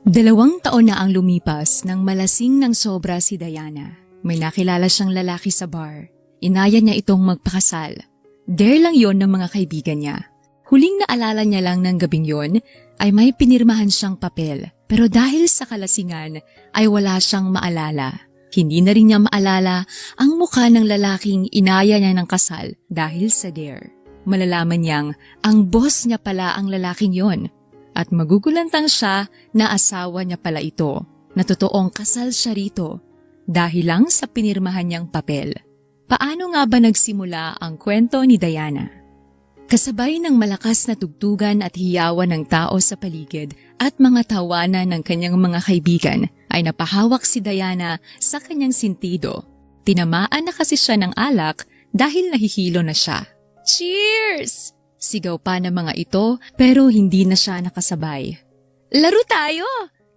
2 taon na ang lumipas nang malasing ng sobra si Diana. May nakilala siyang lalaki sa bar. Inaya niya itong magpakasal. Dare lang yon ng mga kaibigan niya. Huling naalala niya lang ng gabing yon ay may pinirmahan siyang papel. Pero dahil sa kalasingan ay wala siyang maalala. Hindi na rin niya maalala ang mukha ng lalaking inaya niya ng kasal dahil sa dare. Malalaman niyang ang boss niya pala ang lalaking yon. At magugulantang siya na asawa niya pala ito, na totoong kasal siya rito, dahil lang sa pinirmahan niyang papel. Paano nga ba nagsimula ang kwento ni Diana? Kasabay ng malakas na tugtugan at hiyawan ng tao sa paligid at mga tawanan ng kanyang mga kaibigan, ay napahawak si Diana sa kanyang sintido. Tinamaan na kasi siya ng alak dahil nahihilo na siya. Cheers! Sigaw pa ng mga ito pero hindi na siya nakasabay. Laro tayo!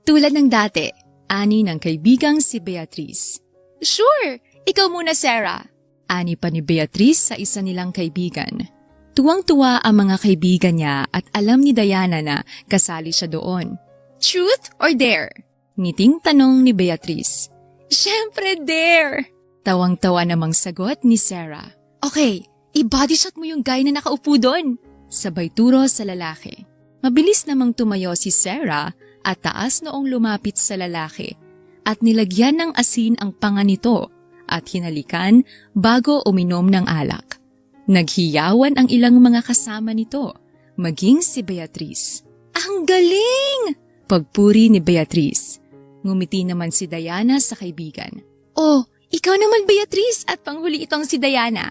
Tulad ng dati, ani ng kaibigang si Beatrice. Sure! Ikaw muna, Sarah! Ani pa ni Beatrice sa isa nilang kaibigan. Tuwang-tuwa ang mga kaibigan niya at alam ni Diana na kasali siya doon. Truth or dare? Ngiting tanong ni Beatrice. Siyempre dare! Tawang-tawa namang sagot ni Sarah. Okay. I-body shot mo yung guy na nakaupo doon. Sabay turo sa lalaki. Mabilis namang tumayo si Sarah at taas noong lumapit sa lalaki at nilagyan ng asin ang panga nito at hinalikan bago uminom ng alak. Naghiyawan ang ilang mga kasama nito, maging si Beatrice. Ang galing! Pagpuri ni Beatrice. Ngumiti naman si Diana sa kaibigan. Oh, ikaw naman Beatrice at panghuli itong si Diana.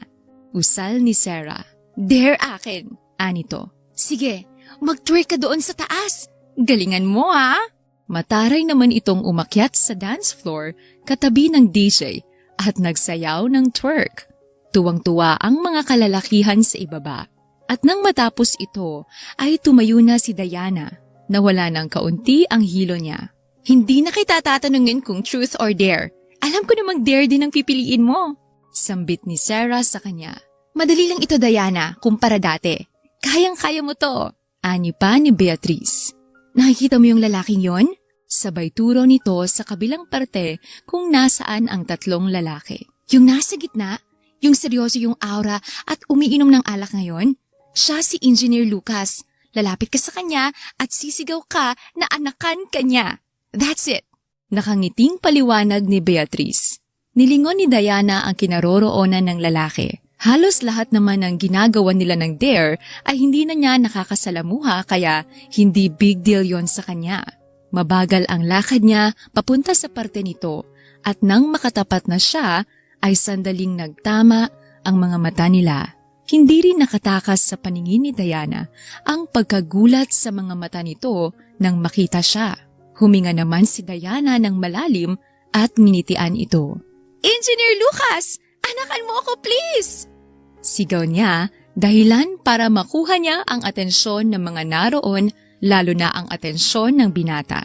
Usal ni Sarah. Dare akin, anito. Sige, mag-twerk ka doon sa taas. Galingan mo ha? Mataray naman itong umakyat sa dance floor katabi ng DJ at nagsayaw ng twerk. Tuwang-tuwa ang mga kalalakihan sa ibaba. At nang matapos ito ay tumayo na si Diana. Nawala ng kaunti ang hilo niya. Hindi na kita tatanungin kung truth or dare. Alam ko namang dare din ang pipiliin mo. Sambit ni Sarah sa kanya. Madali lang ito, Diana, kumpara dati. Kayang-kaya mo to. Ani pa ni Beatrice. Nakikita mo yung lalaking yon? Sabay turo nito sa kabilang parte kung nasaan ang tatlong lalaki. Yung nasa gitna, yung seryoso yung aura at umiinom ng alak ngayon, siya si Engineer Lucas. Lalapit ka sa kanya at sisigaw ka na anakan ka niya. That's it. Nakangiting paliwanag ni Beatrice. Nilingon ni Diana ang kinaroroonan ng lalaki. Halos lahat naman ng ginagawa nila ng dare ay hindi na niya nakakasalamuha kaya hindi big deal yon sa kanya. Mabagal ang lakad niya papunta sa parte nito at nang makatapat na siya ay sandaling nagtama ang mga mata nila. Hindi rin nakatakas sa paningin ni Diana ang pagkagulat sa mga mata nito nang makita siya. Huminga naman si Diana ng malalim at nginitian ito. Engineer Lucas! Anakan mo ako, please! Sigaw niya, dahilan para makuha niya ang atensyon ng mga naroon, lalo na ang atensyon ng binata.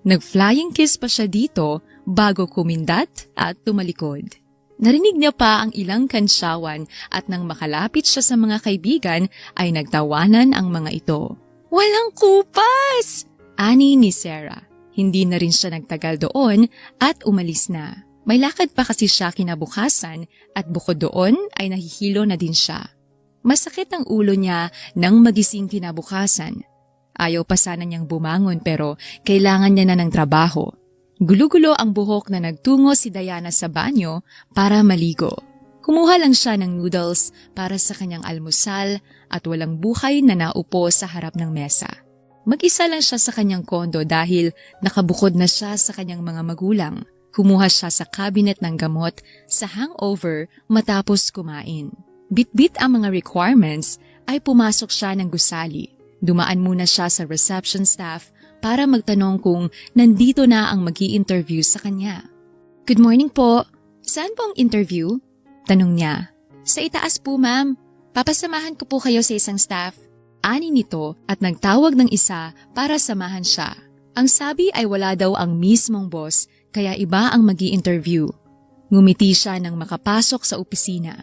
Nag-flying kiss pa siya dito bago kumindat at tumalikod. Narinig niya pa ang ilang kansyawan at nang makalapit siya sa mga kaibigan ay nagtawanan ang mga ito. Walang kupas! Ani ni Sarah. Hindi na rin siya nagtagal doon at umalis na. May lakad pa kasi siya kinabukasan at bukod doon ay nahihilo na din siya. Masakit ang ulo niya nang magising kinabukasan. Ayaw pa sana niyang bumangon pero kailangan niya na ng trabaho. Gulo-gulo ang buhok na nagtungo si Diana sa banyo para maligo. Kumuha lang siya ng noodles para sa kanyang almusal at walang buhay na naupo sa harap ng mesa. Mag-isa lang siya sa kanyang kondo dahil nakabukod na siya sa kanyang mga magulang. Kumuha siya sa cabinet ng gamot sa hangover matapos kumain. Bit-bit ang mga requirements ay pumasok siya ng gusali. Dumaan muna siya sa reception staff para magtanong kung nandito na ang mag-i-interview sa kanya. Good morning po. Saan po ang interview? Tanong niya. Sa itaas po, ma'am. Papasamahan ko po kayo sa isang staff. Ani nito at nagtawag ng isa para samahan siya. Ang sabi ay wala daw ang mismong boss kaya iba ang mag-i-interview. Ngumiti siya nang makapasok sa opisina.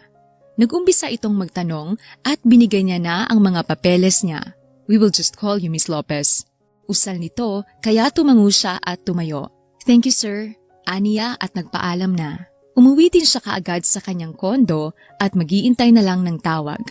Nag-umpisa itong magtanong at binigay niya na ang mga papeles niya. We will just call you Miss Lopez. Usal nito kaya tumango siya at tumayo. Thank you sir, aniya at nagpaalam na. Umuwi din siya kaagad sa kanyang kondo at mag-iintay na lang ng tawag.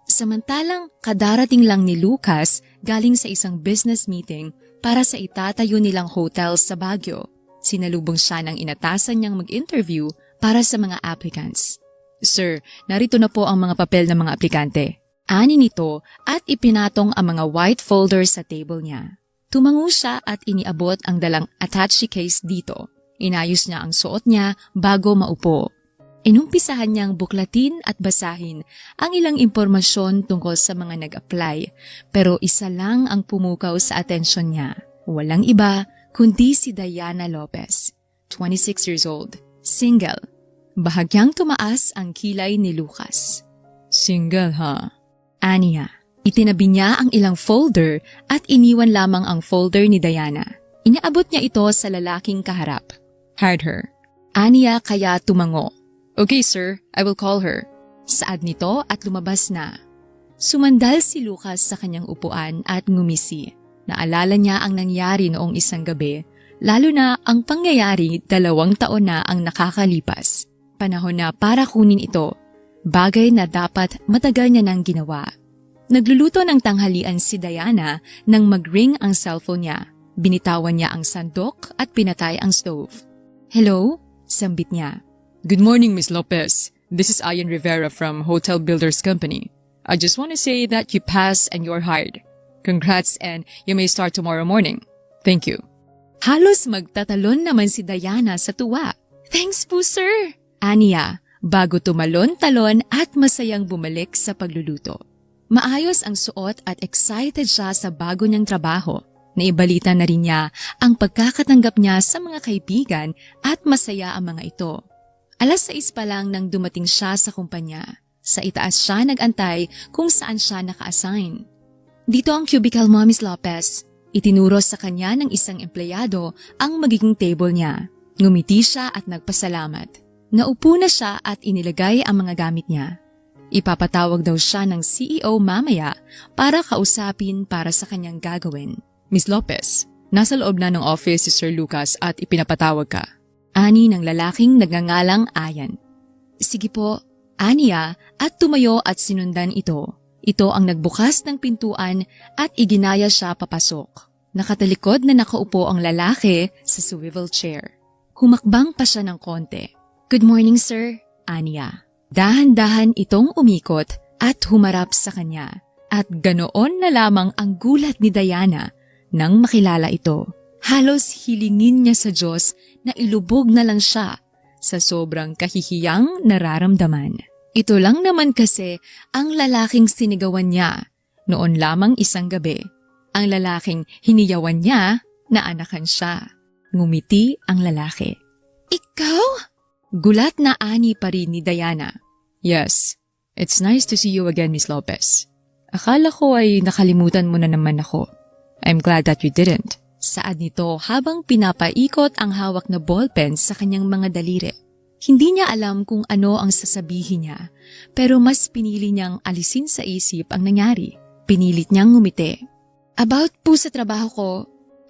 Samantalang kadarating lang ni Lucas galing sa isang business meeting para sa itatayo nilang hotel sa Baguio. Sinalubong siya ng inatasan niyang mag-interview para sa mga applicants. Sir, narito na po ang mga papel ng mga aplikante. Ani nito at ipinatong ang mga white folder sa table niya. Tumango siya at iniabot ang dalang attaché case dito. Inayos niya ang suot niya bago maupo. Inumpisahan niyang buklatin at basahin ang ilang impormasyon tungkol sa mga nag-apply, pero isa lang ang pumukaw sa atensyon niya. Walang iba kundi si Diana Lopez, 26 years old, single. Bahagyang tumaas ang kilay ni Lucas. Single ha? Aniya. Itinabi niya ang ilang folder at iniwan lamang ang folder ni Diana. Inaabot niya ito sa lalaking kaharap. Hired her. Aniya kaya tumango. Okay sir, I will call her. Saad nito at lumabas na. Sumandal si Lucas sa kanyang upuan at ngumisi. Naalala niya ang nangyari noong isang gabi, lalo na ang pangyayari 2 taon na ang nakakalipas. Panahon na para kunin ito, bagay na dapat matagal niya nang ginawa. Nagluluto ng tanghalian si Diana nang mag-ring ang cellphone niya. Binitawan niya ang sandok at pinatay ang stove. Hello? Sambit niya. Good morning, Miss Lopez. This is Ian Rivera from Hotel Builders Company. I just want to say that you passed and you're hired. Congrats and you may start tomorrow morning. Thank you. Halos magtatalon naman si Diana sa tuwa. Thanks po, sir. Aniya, bago tumalon-talon at masayang bumalik sa pagluluto. Maayos ang suot at excited siya sa bago niyang trabaho. Naibalita na rin niya ang pagkakatanggap niya sa mga kaibigan at masaya ang mga ito. 6:00 pa lang nang dumating siya sa kumpanya. Sa itaas siya nag-antay kung saan siya naka-assign. Dito ang cubicle mo, Miss Lopez. Itinuro sa kanya ng isang empleyado ang magiging table niya. Ngumiti siya at nagpasalamat. Naupo na siya at inilagay ang mga gamit niya. Ipapatawag daw siya ng CEO mamaya para kausapin para sa kanyang gagawin. Miss Lopez, nasa loob na ng office si Sir Lucas at ipinapatawag ka. Ani ng lalaking nagngangalang Ayan. Sige po, aniya at tumayo at sinundan ito. Ito ang nagbukas ng pintuan at iginaya siya papasok. Nakatalikod na nakaupo ang lalaki sa swivel chair. Humakbang pa siya ng konti. Good morning, sir, aniya. Dahan-dahan itong umikot at humarap sa kanya. At ganoon na lamang ang gulat ni Diana nang makilala ito. Halos hilingin niya sa Diyos na ilubog na lang siya sa sobrang kahihiyang nararamdaman. Ito lang naman kasi ang lalaking sinigawan niya noon lamang isang gabi. Ang lalaking hiniyawan niya na anakan siya. Ngumiti ang lalaki. Ikaw? Gulat na ani pa rin ni Diana. Yes, it's nice to see you again, Miss Lopez. Akala ko ay nakalimutan mo na naman ako. I'm glad that you didn't. Saad nito habang pinapaikot ang hawak na ballpen sa kanyang mga daliri. Hindi niya alam kung ano ang sasabihin niya, pero mas pinili niyang alisin sa isip ang nangyari. Pinilit niyang ngumiti. About po sa trabaho ko,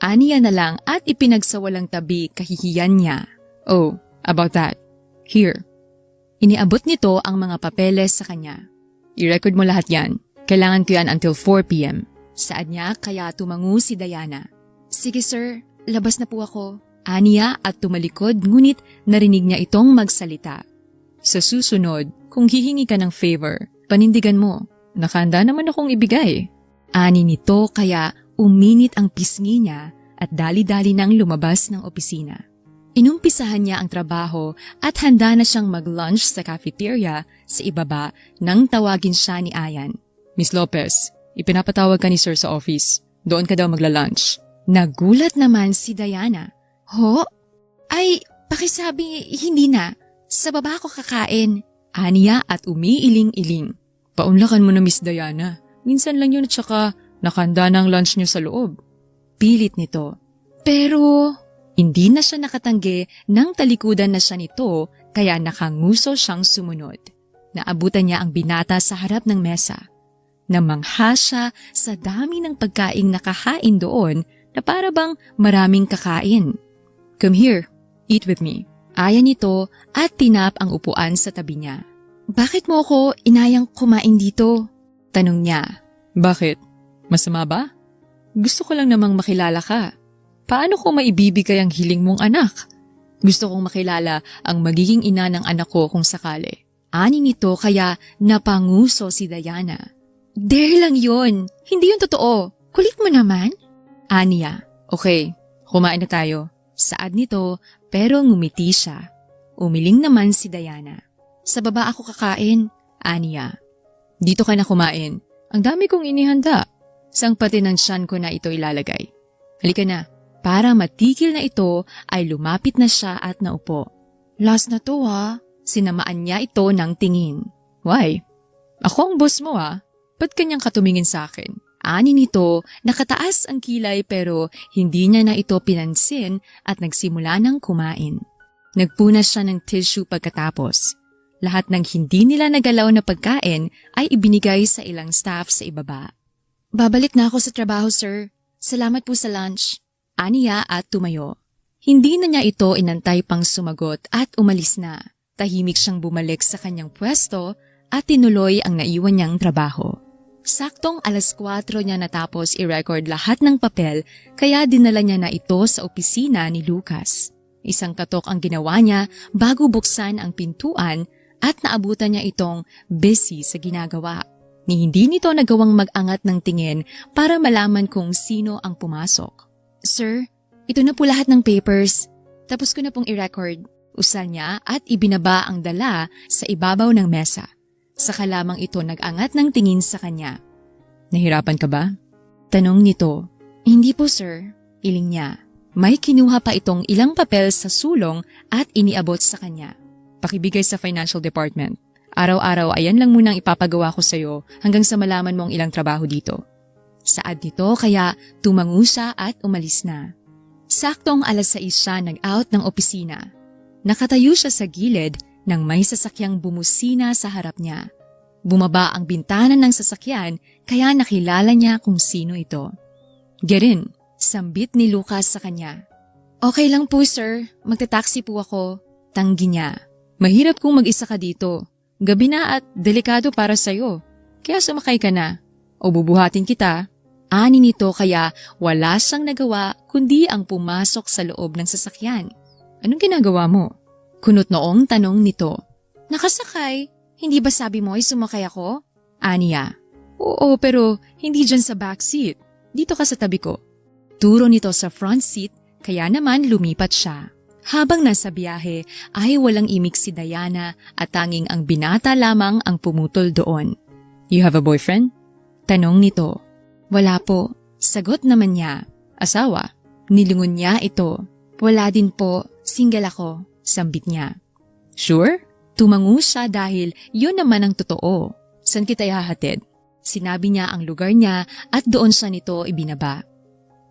aniya na lang at ipinagsawalang tabi kahihiyan niya. Oh, about that. Here. Iniabot nito ang mga papeles sa kanya. I-record mo lahat yan. Kailangan ko yan until 4 p.m. Saad niya kaya tumango si Diana. Sige sir, labas na po ako. Aniya at tumalikod ngunit narinig niya itong magsalita. Sa susunod, kung hihingi ka ng favor, panindigan mo. Nakahanda naman akong ibigay. Ani nito kaya uminit ang pisngi niya at dali-dali nang lumabas ng opisina. Inumpisahan niya ang trabaho at handa na siyang mag-lunch sa cafeteria sa ibaba nang tawagin siya ni Ayan. Miss Lopez, ipinapatawag ka ni Sir sa office. Doon ka daw magla-lunch. Nagulat naman si Diana. Ho? Ay, pakisabi hindi na. Sa baba ko kakain. Aniya at umiiling-iling. Paunlakan mo na Miss Diana. Minsan lang yun at saka nakahanda na ang lunch niyo sa loob. Pilit nito. Pero hindi na siya nakatanggi nang talikudan na siya nito kaya nakanguso siyang sumunod. Naabutan niya ang binata sa harap ng mesa. Namangha siya sa dami ng pagkaing nakahain doon na para bang maraming kakain. Come here, eat with me. Aya nito at tinap ang upuan sa tabi niya. Bakit mo ako inayang kumain dito? Tanong niya. Bakit? Masama ba? Gusto ko lang namang makilala ka. Paano ko maibibigay ang hiling mong anak? Gusto kong makilala ang magiging ina ng anak ko kung sakali. Ani nito kaya napanguso si Diana. Dare lang yon, hindi yun totoo. Kulit mo naman. Aniya. Okay, kumain na tayo. Saad nito pero ngumiti siya. Umiling naman si Diana. Sa baba ako kakain. Aniya. Dito ka na kumain. Ang dami kong inihanda. Sang pati ng tiyan ko na ito ilalagay. Halika na. Para matigil na ito ay lumapit na siya at naupo. Last na to ha. Sinamaan niya ito ng tingin. Why? Ako ang boss mo Ba't kanyang katumingin sa akin? Ani nito, nakataas ang kilay pero hindi niya na ito pinansin at nagsimula ng kumain. Nagpunas siya ng tissue pagkatapos. Lahat ng hindi nila nagalaw na pagkain ay ibinigay sa ilang staff sa ibaba. Babalik na ako sa trabaho, sir. Salamat po sa lunch. Aniya at tumayo. Hindi na niya ito inantay pang sumagot at umalis na. Tahimik siyang bumalik sa kanyang pwesto at tinuloy ang naiwan niyang trabaho. Saktong 4:00 niya natapos i-record lahat ng papel kaya dinala niya na ito sa opisina ni Lucas. Isang katok ang ginawa niya bago buksan ang pintuan at naabutan niya itong busy sa ginagawa. Ni hindi nito nagawang mag-angat ng tingin para malaman kung sino ang pumasok. Sir, ito na po lahat ng papers. Tapos ko na pong i-record. Usal niya at ibinaba ang dala sa ibabaw ng mesa. Saka lamang ito nag-angat ng tingin sa kanya. Nahirapan ka ba? Tanong nito. Hindi po sir, iling niya. May kinuha pa itong ilang papel sa sulong at iniabot sa kanya. Pakibigay sa financial department. Araw-araw ayan lang munang ipapagawa ko sa'yo hanggang sa malaman mo ang ilang trabaho dito. Saad nito kaya tumango siya at umalis na. Saktong 6:00 siya nag-out ng opisina. Nakatayo siya sa gilid nang may sasakyang bumusina sa harap niya. Bumaba ang bintana ng sasakyan kaya nakilala niya kung sino ito. Get in. Sambit ni Lucas sa kanya. Okay lang po sir, magta-taxi po ako. Tanggi niya. Mahirap kung mag-isa ka dito. Gabi na at delikado para sa'yo. Kaya sumakay ka na. O bubuhatin kita. Ani nito kaya wala siyang nagawa kundi ang pumasok sa loob ng sasakyan. Anong ginagawa mo? Kunot noong tanong nito. Nakasakay? Hindi ba sabi mo ay sumakay ako? Aniya. Oo, pero hindi dyan sa backseat. Dito ka sa tabi ko. Turo nito sa front seat kaya naman lumipat siya. Habang nasa biyahe ay walang imik si Diana at tanging ang binata lamang ang pumutol doon. You have a boyfriend? Tanong nito. Wala po. Sagot naman niya. Asawa? Nilingon niya ito. Wala din po. Single ako. Sambit niya. Sure? Tumango siya dahil yun naman ang totoo. San kita ihahatid? Sinabi niya ang lugar niya at doon siya nito ibinaba.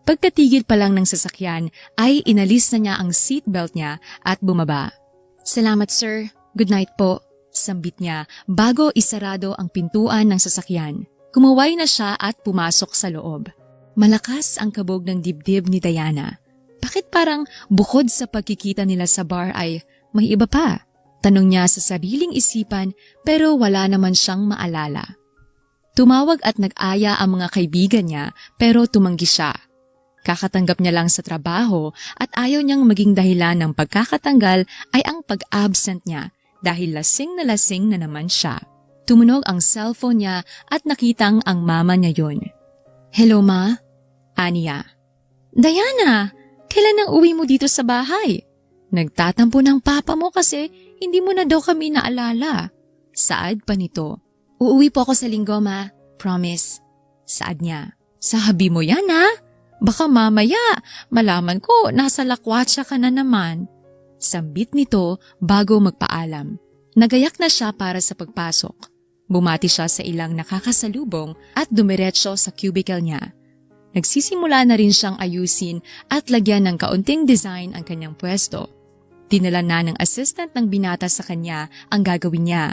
Pagkatigil pa lang ng sasakyan ay inalis na niya ang seatbelt niya at bumaba. Salamat sir. Good night po. Sambit niya bago isarado ang pintuan ng sasakyan. Kumaway na siya at pumasok sa loob. Malakas ang kabog ng dibdib ni Diana. Bakit parang bukod sa pagkikita nila sa bar ay may iba pa? Tanong niya sa sariling isipan pero wala naman siyang maalala. Tumawag at nag-aya ang mga kaibigan niya pero tumanggi siya. Kakatanggap niya lang sa trabaho at ayaw niyang maging dahilan ng pagkakatanggal ay ang pag-absent niya dahil lasing na naman siya. Tumunog ang cellphone niya at nakitang ang mama niya yun. Hello ma? Aniya. Diana! Kailan ang uwi mo dito sa bahay? Nagtatampo ng papa mo kasi hindi mo na daw kami naalala. Saad pa nito. Uuwi po ako sa linggo, ma. Promise. Saad niya. Sabi mo yan, ha? Baka mamaya, malaman ko nasa lakwatsa ka na naman. Sambit nito bago magpaalam. Nagayak na siya para sa pagpasok. Bumati siya sa ilang nakakasalubong at dumiretso sa cubicle niya. Nagsisimula na rin siyang ayusin at lagyan ng kaunting design ang kanyang pwesto. Dinala na ng assistant ng binata sa kanya ang gagawin niya.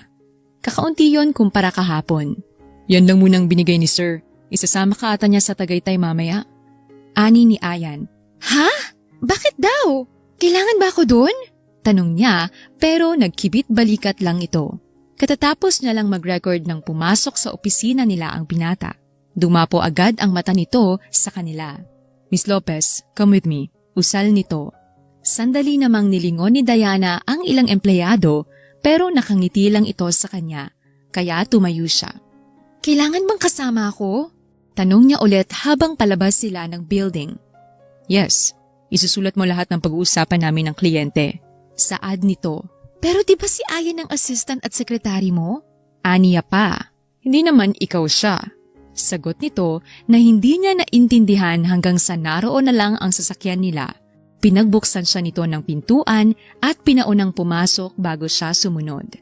Kakaunti yon kumpara kahapon. Yan lang munang binigay ni sir. Isasama ka ata niya sa Tagaytay mamaya. Ani ni Ayan. Ha? Bakit daw? Kailangan ba ako dun? Tanong niya pero nagkibit balikat lang ito. Katatapos niya lang mag-record nang pumasok sa opisina nila ang binata. Dumapo agad ang mata nito sa kanila. Miss Lopez, come with me. Usal nito. Sandali namang nilingon ni Diana ang ilang empleyado pero nakangiti lang ito sa kanya. Kaya tumayo siya. Kailangan bang kasama ako? Tanong niya ulit habang palabas sila ng building. Yes, isusulat mo lahat ng pag-uusapan namin ng kliyente. Saad nito. Pero di ba si Ayan ang assistant at sekretary mo? Aniya pa. Hindi naman ikaw siya. Sagot nito na hindi niya naintindihan hanggang sa naroon na lang ang sasakyan nila. Pinagbuksan siya nito ng pintuan at pinaunang pumasok bago siya sumunod.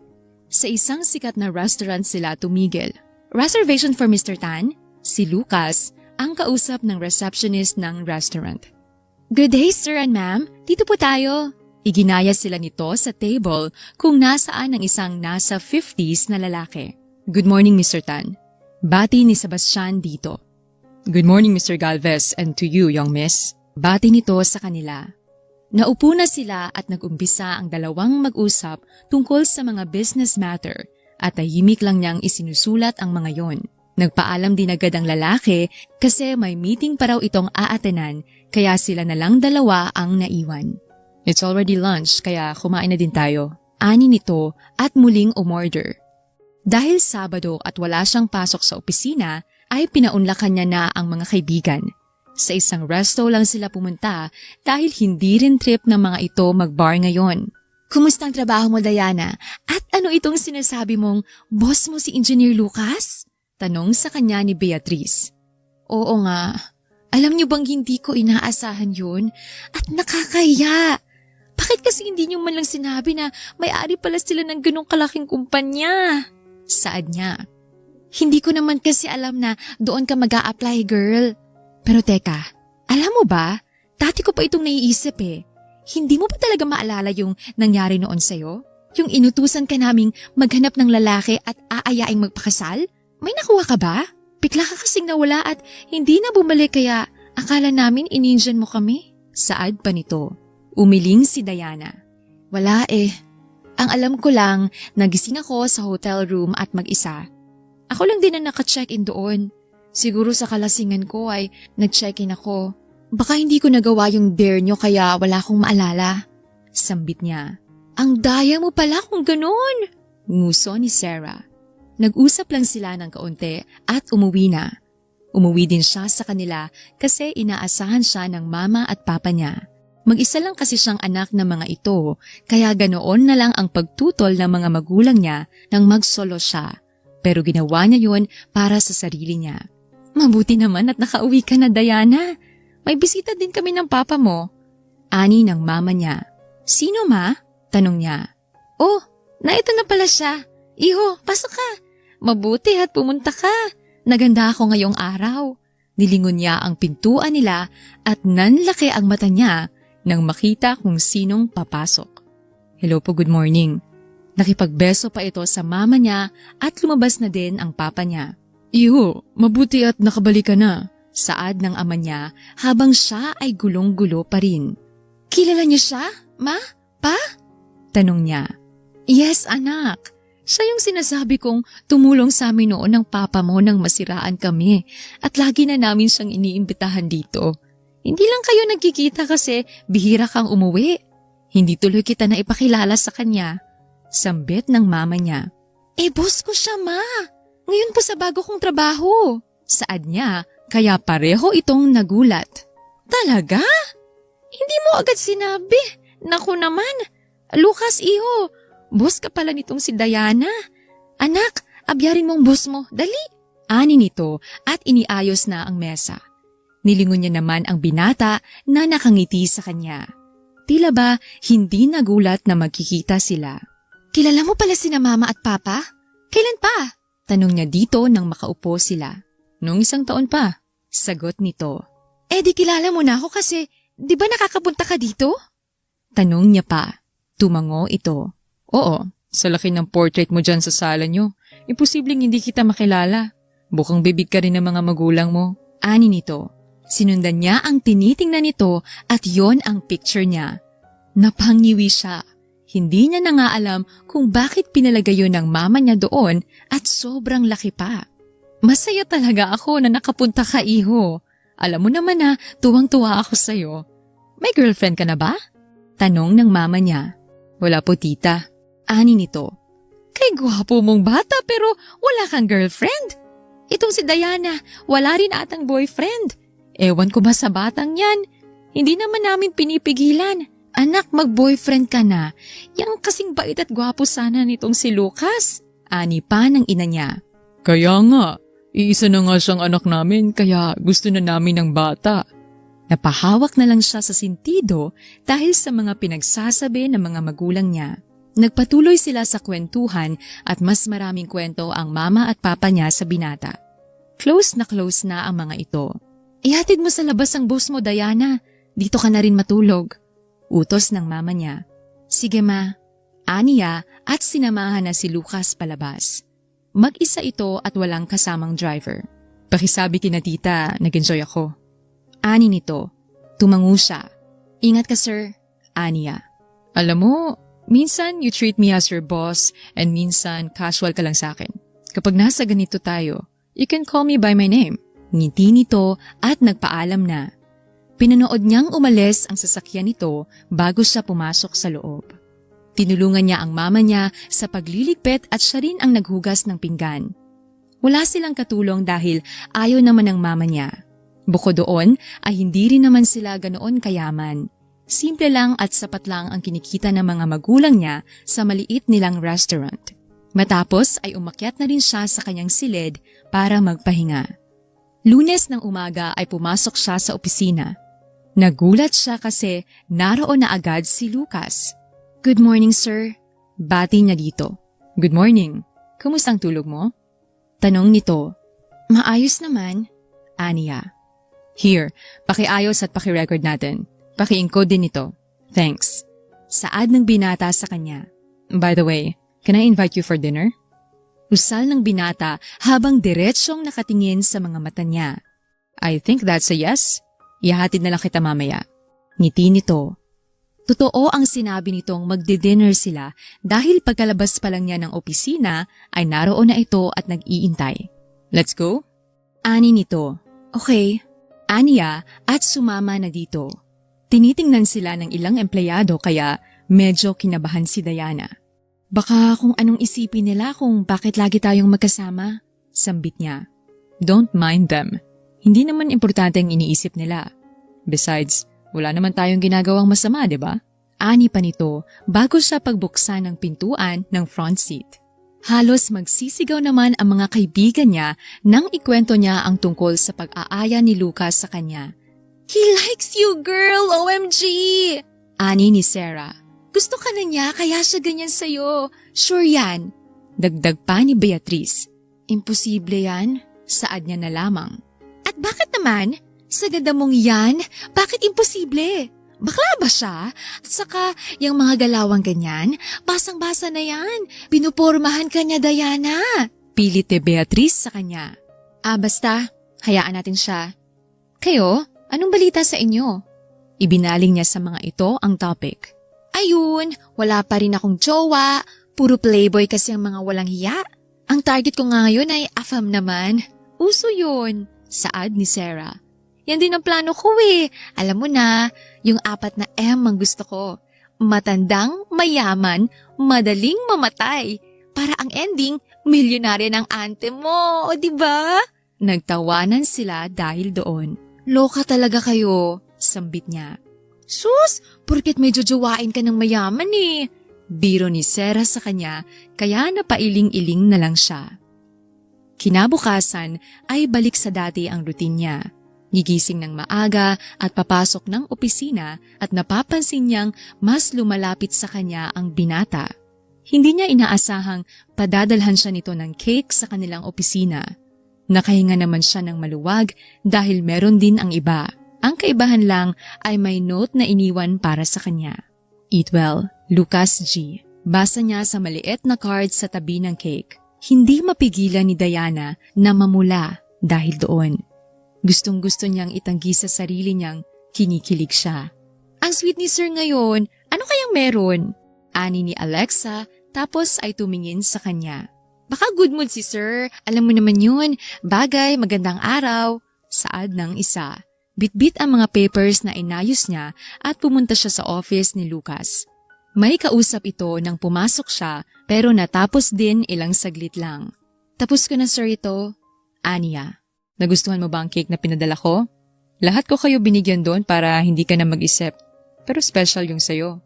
Sa isang sikat na restaurant sila tumigil. Reservation for Mr. Tan? Si Lucas, ang kausap ng receptionist ng restaurant. Good day, sir and ma'am. Dito po tayo. Iginaya sila nito sa table kung nasaan ang isang nasa 50s na lalaki. Good morning, Mr. Tan. Bati ni Sebastian dito. Good morning, Mr. Galvez, and to you, young miss. Bati nito sa kanila. Naupo na sila at nag-umpisa ang dalawang mag-usap tungkol sa mga business matter at tahimik lang niyang isinusulat ang mga yon. Nagpaalam din agad ang lalaki kasi may meeting pa raw itong aatenan kaya sila na lang dalawa ang naiwan. It's already lunch kaya kumain na din tayo. Ani nito at muling umorder. Dahil Sabado at wala siyang pasok sa opisina ay pinaunlakan niya na ang mga kaibigan. Sa isang resto lang sila pumunta dahil hindi rin trip ng mga ito mag-bar ngayon. Kumusta ang trabaho mo, Diana? At ano itong sinasabi mong boss mo si Engineer Lucas? Tanong sa kanya ni Beatrice. Oo nga. Alam niyo bang hindi ko inaasahan yun? At nakakahiya. Bakit kasi hindi niyo man lang sinabi na may-ari pala sila ng ganong kalaking kumpanya? Saad niya. Hindi ko naman kasi alam na doon ka mag-a-apply, girl. Pero teka, alam mo ba? Dati ko pa itong naiisip eh. Hindi mo ba talaga maalala yung nangyari noon sa'yo? Yung inutusan ka naming maghanap ng lalaki at aayaing magpakasal? May nakuha ka ba? Bigla ka kasing nawala at hindi na bumalik kaya akala namin ininjan mo kami. Saad pa nito. Umiling si Diana. Wala eh. Ang alam ko lang, nagising ako sa hotel room at mag-isa. Ako lang din na naka-check-in doon. Siguro sa kalasingan ko ay nag-check-in ako. Baka hindi ko nagawa yung dare nyo kaya wala akong maalala. Sambit niya. Ang daya mo pala kung ganun. Nguso ni Sarah. Nag-usap lang sila ng kaunti at umuwi na. Umuwi din siya sa kanila kasi inaasahan siya ng mama at papa niya. Mag-isa lang kasi siyang anak ng mga ito, kaya ganoon na lang ang pagtutol ng mga magulang niya nang magsolo siya. Pero ginawa niya yun para sa sarili niya. Mabuti naman at nakauwi ka na, Diana. May bisita din kami ng papa mo. Ani ng mama niya. Sino ma? Tanong niya. Oh, ito na pala siya. Iho, pasok ka. Mabuti at pumunta ka. Naganda ako ngayong araw. Nilingon niya ang pintuan nila at nanlaki ang mata niya nang makita kung sinong papasok. Hello po, good morning. Nakipagbeso pa ito sa mama niya at lumabas na din ang papa niya. Iho, mabuti at nakabalik ka na. Saad ng ama niya habang siya ay gulong-gulo pa rin. Kilala niyo siya, ma? Pa? Tanong niya. Yes, anak. Siya yung sinasabi kong tumulong sa amin noon ng papa mo nang masiraan kami at lagi na namin siyang iniimbitahan dito. Hindi lang kayo nagkikita kasi bihira kang umuwi. Hindi tuloy kita na ipakilala sa kanya. Sambit ng mama niya. Boss ko siya, ma. Ngayon po sa bago kong trabaho. Saad niya, kaya pareho itong nagulat. Talaga? Hindi mo agad sinabi. Naku naman. Lucas, iho. Boss ka pala nitong si Diana. Anak, abyarin mong boss mo. Dali. Ani nito at iniayos na ang mesa. Nilingon niya naman ang binata na nakangiti sa kanya. Tila ba hindi nagulat na magkikita sila. Kilala mo pala sina mama at papa? Kailan pa? Tanong niya dito nang makaupo sila. Noong 1 taon pa. Sagot nito. Di kilala mo na ako kasi di ba nakakapunta ka dito? Tanong niya pa. Tumango ito. Oo, sa laki ng portrait mo dyan sa sala nyo, imposibleng hindi kita makilala. Bukang bibig ka rin ng mga magulang mo. Ani nito. Sinundan niya ang tinitingnan nito at yon ang picture niya. Napangiwi siya. Hindi niya na nga alam kung bakit pinalagay yun ng mama niya doon at sobrang laki pa. Masaya talaga ako na nakapunta ka, iho. Alam mo naman na tuwang-tuwa ako sa'yo. May girlfriend ka na ba? Tanong ng mama niya. Wala po, tita. Ani nito. Kay gwapo mong bata pero wala kang girlfriend? Itong si Diana, wala rin atang boyfriend. Ewan ko ba sa batang yan? Hindi naman namin pinipigilan. Anak, mag-boyfriend ka na. Yang kasing bait at gwapo sana nitong si Lucas. Ani pa ng ina niya. Kaya nga, iisa na nga siyang anak namin kaya gusto na namin ng bata. Napahawak na lang siya sa sentido dahil sa mga pinagsasabi ng mga magulang niya. Nagpatuloy sila sa kwentuhan at mas maraming kwento ang mama at papa niya sa binata. Close na ang mga ito. Ihatid mo sa labas ang boss mo, Diana. Dito ka na rin matulog. Utos ng mama niya. Sige ma. Aniya at sinamahan na si Lucas palabas. Mag-isa ito at walang kasamang driver. Pakisabi kina tita, nag-enjoy ako. Ani nito. Tumango siya. Ingat ka sir. Aniya. Alam mo, minsan you treat me as your boss and minsan casual ka lang sa akin. Kapag nasa ganito tayo, you can call me by my name. Ngiti nito at nagpaalam na. Pinanood niyang umalis ang sasakyan nito bago siya pumasok sa loob. Tinulungan niya ang mama niya sa pagliligpit at siya rin ang naghugas ng pinggan. Wala silang katulong dahil ayaw naman ng mama niya. Bukod doon ay hindi rin naman sila ganoon kayaman. Simple lang at sapat lang ang kinikita ng mga magulang niya sa maliit nilang restaurant. Matapos ay umakyat na rin siya sa kanyang silid para magpahinga. Lunes ng umaga ay pumasok siya sa opisina. Nagulat siya kasi naroon na agad si Lucas. Good morning, sir. Bati niya dito. Good morning. Kumusta ang tulog mo? Tanong nito. Maayos naman. Aniya. Here, pakiayos at pakirecord natin. Paki-encode din ito. Thanks. Saad ng binata sa kanya. By the way, can I invite you for dinner? Usal ng binata habang diretsyong nakatingin sa mga mata niya. I think that's a yes. Ihahatid na lang kita mamaya. Ngiti nito. Totoo ang sinabi nitong magdi-dinner sila dahil pagkalabas pa lang niya ng opisina ay naroon na ito at nag-iintay. Let's go? Ani nito. Okay. Aniya at sumama na dito. Tinitingnan sila ng ilang empleyado kaya medyo kinabahan si Diana. Baka kung anong isipin nila kung bakit lagi tayong magkasama, sambit niya. Don't mind them. Hindi naman importante ang iniisip nila. Besides, wala naman tayong ginagawang masama, di ba? Ani pa nito bago siya pagbuksan ng pintuan ng front seat. Halos magsisigaw naman ang mga kaibigan niya nang ikwento niya ang tungkol sa pag-aaya ni Lucas sa kanya. He likes you, girl! OMG! Ani ni Sarah. Gusto ka na niya kaya siya ganyan sa'yo. Sure yan. Dagdag pa ni Beatrice. Imposible yan. Saad niya na lamang. At bakit naman? Sa ganda mong yan, bakit imposible? Bakla ba siya? At saka, yung mga galawang ganyan, basang-basa na yan. Pinupormahan ka niya, Diana. Pilit ni Beatrice sa kanya. Basta, hayaan natin siya. Kayo, anong balita sa inyo? Ibinaling niya sa mga ito ang topic. Ayun, wala pa rin akong jowa. Puro playboy kasi ang mga walang hiya. Ang target ko nga ngayon ay AFAM naman. Uso yun, saad ni Sarah. Yan din ang plano ko eh. Alam mo na, yung 4 na M ang gusto ko. Matandang, mayaman, madaling mamatay. Para ang ending, milyonarya ng ante mo, o diba? Nagtawanan sila dahil doon. Loka talaga kayo, sambit niya. Sus, porket may jojowain ka ng mayaman eh. Biro ni Sarah sa kanya, kaya napailing-iling na lang siya. Kinabukasan ay balik sa dati ang routine niya. Gigising ng maaga at papasok ng opisina at napapansin niyang mas lumalapit sa kanya ang binata. Hindi niya inaasahang padadalhan siya nito ng cake sa kanilang opisina. Nakahinga naman siya ng maluwag dahil meron din ang iba. Ang kaibahan lang ay may note na iniwan para sa kanya. Eat well, Lucas G. Basa niya sa maliit na card sa tabi ng cake. Hindi mapigilan ni Diana na mamula dahil doon. Gustong-gusto niyang itanggi sa sarili niyang kinikilig siya. Ang sweet ni Sir ngayon, ano kayang meron? Ani ni Alexa tapos ay tumingin sa kanya. Baka good mood si Sir, alam mo naman yun, bagay, magandang araw. Saad ng isa. Bitbit ang mga papers na inayos niya at pumunta siya sa office ni Lucas. May kausap ito nang pumasok siya pero natapos din ilang saglit lang. Tapos ko na Sir ito. Aniya. Nagustuhan mo ba ang cake na pinadala ko? Lahat ko kayo binigyan doon para hindi ka na mag-isip. Pero special yung sayo.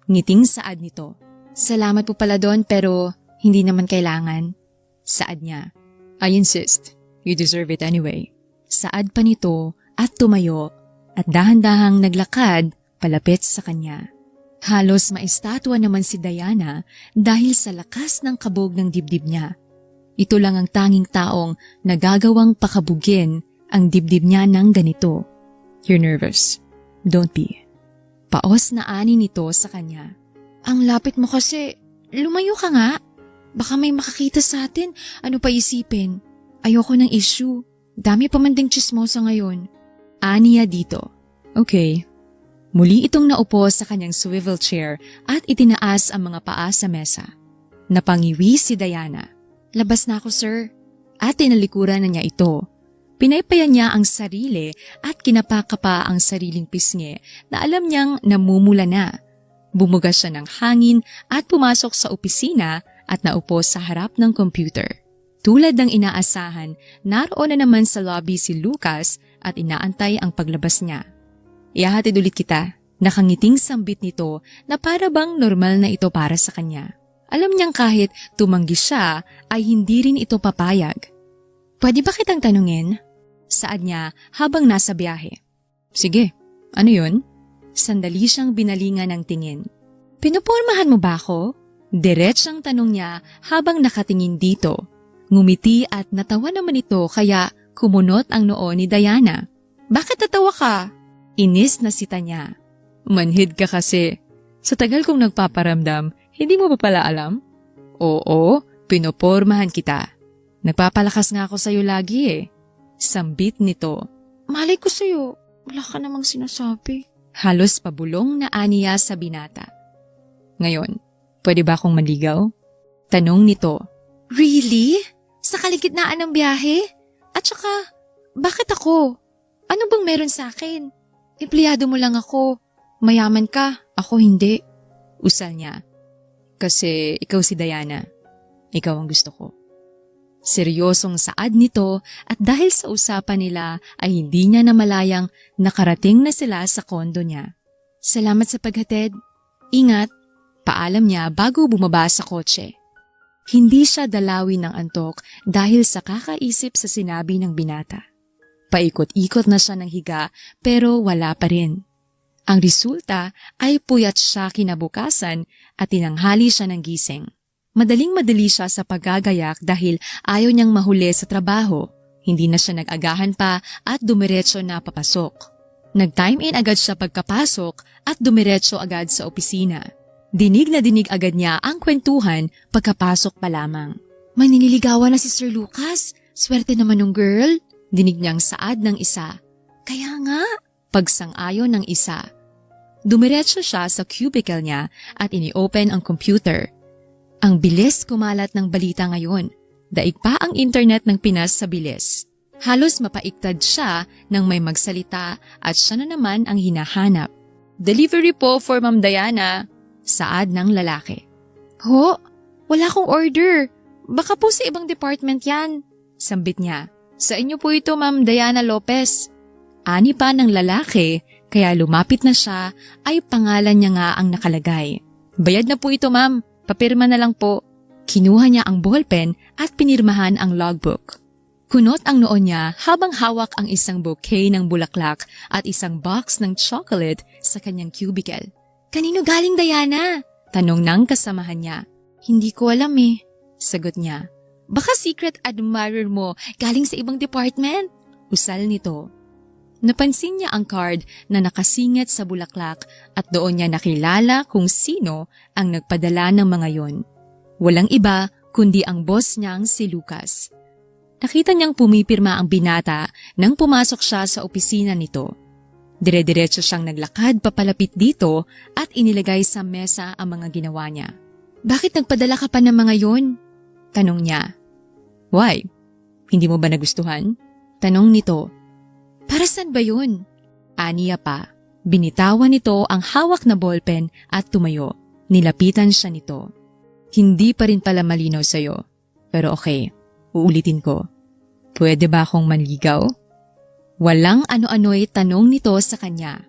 Ngiting saad nito. Salamat po pala doon pero hindi naman kailangan. Saad niya. I insist. You deserve it anyway. Saad pa nito at tumayo at dahan-dahang naglakad palapit sa kanya. Halos maistatwa naman si Diana dahil sa lakas ng kabog ng dibdib niya. Ito lang ang tanging taong nagagawang pakabugin ang dibdib niya ng ganito. You're nervous. Don't be. Paos na ani nito sa kanya. Ang lapit mo kasi. Lumayo ka nga. Baka may makakita sa atin. Ano pa isipin? Ayoko ng issue. Dami pa man ding chismosa ngayon. Aniya dito. Okay. Muli itong naupo sa kanyang swivel chair at itinaas ang mga paa sa mesa. Napangiwi si Diana. Labas na ako, sir. At tinalikuran na niya ito. Pinaypayan niya ang sarili at kinapakapa ang sariling pisngi na alam niyang namumula na. Bumuga siya ng hangin at pumasok sa opisina at naupo sa harap ng computer. Tulad ng inaasahan, naroon na naman sa lobby si Lucas at inaantay ang paglabas niya. Ihahatid ulit kita. Nakangiting sambit nito na para bang normal na ito para sa kanya. Alam niyang kahit tumanggi siya ay hindi rin ito papayag. Pwede ba kitang tanungin? Saad niya habang nasa biyahe. Sige, ano yun? Sandali siyang binalingan ng tingin. Pinupormahan mo ba ako? Diretsyang tanong niya habang nakatingin dito. Ngumiti at natawa naman ito kaya kumunot ang noo ni Diana. Bakit natawa ka? Inis na sita niya. Manhid ka kasi. Sa tagal kong nagpaparamdam, hindi mo pa pala alam? Oo, pinopormahan kita. Nagpapalakas nga ako sa'yo lagi eh. Sambit nito. Malay ko sa'yo, wala ka namang sinasabi. Halos pabulong na aniya sa binata. Ngayon, pwede ba akong manligaw? Tanong nito. Really? Sa kaligitnaan ng biyahe? At saka, bakit ako? Ano bang meron sa akin? Empleyado mo lang ako. Mayaman ka, ako hindi. Usal niya. Kasi ikaw si Diana. Ikaw ang gusto ko. Seryosong saad nito at dahil sa usapan nila ay hindi niya namalayang nakarating na sila sa kondo niya. Salamat sa paghatid. Ingat, paalam niya bago bumaba sa kotse. Hindi siya dalawin ng antok dahil sa kakaisip sa sinabi ng binata. Paikot-ikot na siya ng higa pero wala pa rin. Ang resulta ay puyat siya kinabukasan at tinanghali siya ng gising. Madaling-madali siya sa paggagayak dahil ayaw niyang mahuli sa trabaho. Hindi na siya nag-agahan pa at dumiretso na papasok. Nag-time in agad siya pagkapasok at dumiretso agad sa opisina. Dinig na dinig agad niya ang kwentuhan pagkapasok pa lamang. May nililigawan na si Sir Lucas. Swerte naman ng girl. Dinig niyang saad ng isa. Kaya nga, pagsang-ayon ng isa. Dumiretso siya sa cubicle niya at ini-open ang computer. Ang bilis kumalat ng balita ngayon. Daig pa ang internet ng Pinas sa bilis. Halos mapaiktad siya nang may magsalita at siya na naman ang hinahanap. Delivery po for Ma'am Diana. Saad ng lalaki. Ho, wala akong order. Baka po sa ibang department yan. Sambit niya. Sa inyo po ito, Ma'am Diana Lopez. Ani pa ng lalaki, kaya lumapit na siya ay pangalan niya nga ang nakalagay. Bayad na po ito, ma'am. Papirma na lang po. Kinuha niya ang ballpen at pinirmahan ang logbook. Kunot ang noo niya habang hawak ang isang bouquet ng bulaklak at isang box ng chocolate sa kanyang cubicle. Kanino galing, Diana? Tanong ng kasamahan niya. Hindi ko alam eh, sagot niya. Baka secret admirer mo galing sa ibang department? Usal nito. Napansin niya ang card na nakasingit sa bulaklak at doon niya nakilala kung sino ang nagpadala ng mga yon. Walang iba kundi ang boss niyang si Lucas. Nakita niyang pumipirma ang binata nang pumasok siya sa opisina nito. Dire-diretso siyang naglakad papalapit dito at inilagay sa mesa ang mga ginawa niya. Bakit nagpadala ka pa ng mga yon? Tanong niya. Why? Hindi mo ba nagustuhan? Tanong nito. Para saan ba yun? Aniya pa. Binitawan nito ang hawak na ballpen at tumayo. Nilapitan siya nito. Hindi pa rin pala malinaw sa'yo. Pero okay, uulitin ko. Pwede ba akong manligaw? Walang ano-ano'y tanong nito sa kanya.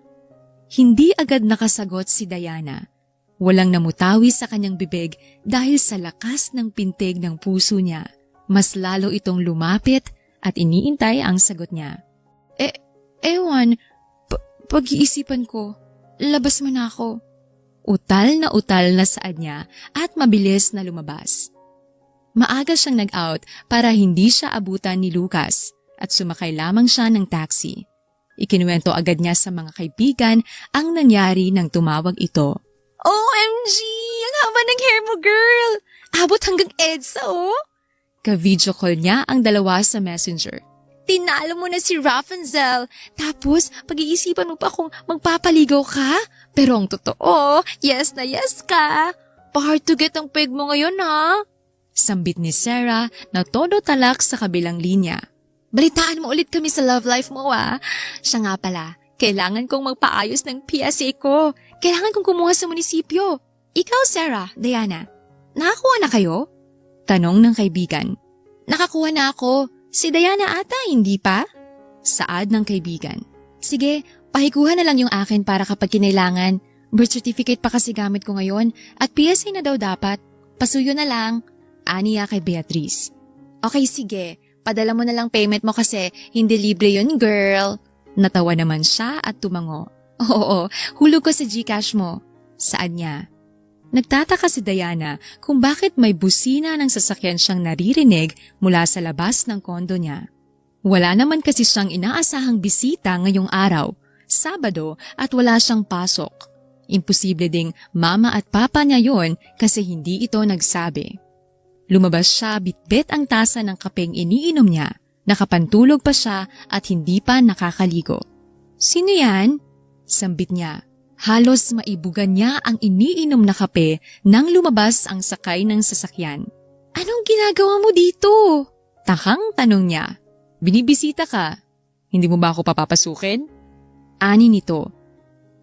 Hindi agad nakasagot si Diana. Walang namutawi sa kanyang bibig dahil sa lakas ng pintig ng puso niya. Mas lalo itong lumapit at iniintay ang sagot niya. Ewan, pag-iisipan ko. Labas mo na ako. Utal na saad niya at mabilis na lumabas. Maaga siyang nag-out para hindi siya abutan ni Lucas at sumakay lamang siya ng taxi. Ikinuwento agad niya sa mga kaibigan ang nangyari nang tumawag ito. OMG! Ang haba ng hair mo, girl! Abot hanggang EDSA, oh! Ka-video call niya ang dalawa sa messenger. Tinalo mo na si Rapunzel. Tapos, pag-iisipan mo pa kung magpapaligaw ka? Pero ang totoo, yes na yes ka. Pa-hard to get ang peg mo ngayon, ha? Sambit ni Sarah na todo talak sa kabilang linya. Balitaan mo ulit kami sa love life mo, ah. Siya nga pala, kailangan kong magpaayos ng PSA ko. Kailangan kong kumuha sa munisipyo. Ikaw, Sarah, Diana, nakakuha na kayo? Tanong ng kaibigan. Nakakuha na ako. Si Diana ata, hindi pa? Saad ng kaibigan. Sige, pahikuha na lang yung akin para kapag kinailangan. Birth certificate pa kasi gamit ko ngayon at PSA na daw dapat. Pasuyo na lang. Aniya kay Beatrice. Okay, sige. Padala mo na lang payment mo kasi hindi libre yun, girl. Natawa naman siya at tumango. Oo, hulog ko sa GCash mo. Saan niya? Nagtataka si Diana kung bakit may busina ng sasakyan siyang naririnig mula sa labas ng kondo niya. Wala naman kasi siyang inaasahang bisita ngayong araw, Sabado, at wala siyang pasok. Imposible ding mama at papa niya yon kasi hindi ito nagsabi. Lumabas siya, bitbit ang tasa ng kapeng iniinom niya. Nakapantulog pa siya at hindi pa nakakaligo. Sino yan? Sambit niya. Halos maibugan niya ang iniinom na kape nang lumabas ang sakay ng sasakyan. Anong ginagawa mo dito? Takang tanong niya. Binibisita ka. Hindi mo ba ako papapasukin? Ani nito.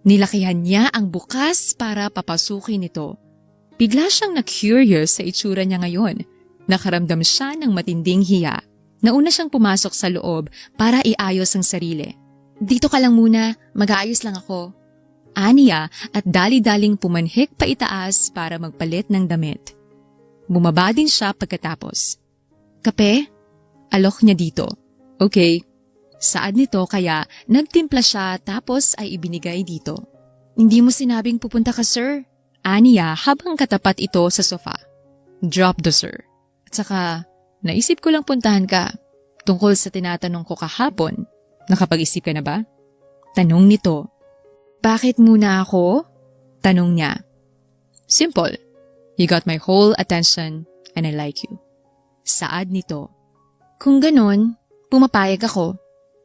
Nilakihan niya ang bukas para papasukin ito. Bigla siyang na-curious sa itsura niya ngayon. Nakaramdam siya ng matinding hiya. Nauna siyang pumasok sa loob para iayos ang sarili. Dito ka lang muna, mag-aayos lang ako. Aniya at dali-daling pumanhik pa itaas para magpalit ng damit. Bumaba din siya pagkatapos. Kape? Alok niya dito. Okay. Saad nito kaya nagtimpla siya tapos ay ibinigay dito. Hindi mo sinabing pupunta ka, sir? Aniya habang katapat ito sa sofa. Drop the sir. At saka, naisip ko lang puntahan ka. Tungkol sa tinatanong ko kahapon, nakapag-isip ka na ba? Tanong nito. Bakit muna ako? Tanong niya. Simple. You got my whole attention and I like you. Saad nito. Kung ganon, pumapayag ako.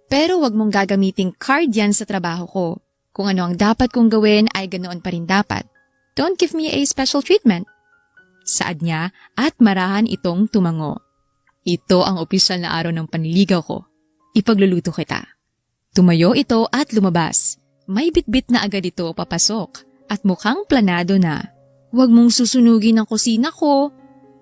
Pero wag mong gagamiting card yan sa trabaho ko. Kung ano ang dapat kong gawin ay ganoon pa rin dapat. Don't give me a special treatment. Saad niya at marahan itong tumango. Ito ang opisyal na araw ng panliligaw ko. Ipagluluto kita. Tumayo ito at lumabas. May bitbit na agad ito papasok at mukhang planado na. Huwag mong susunugin ang kusina ko.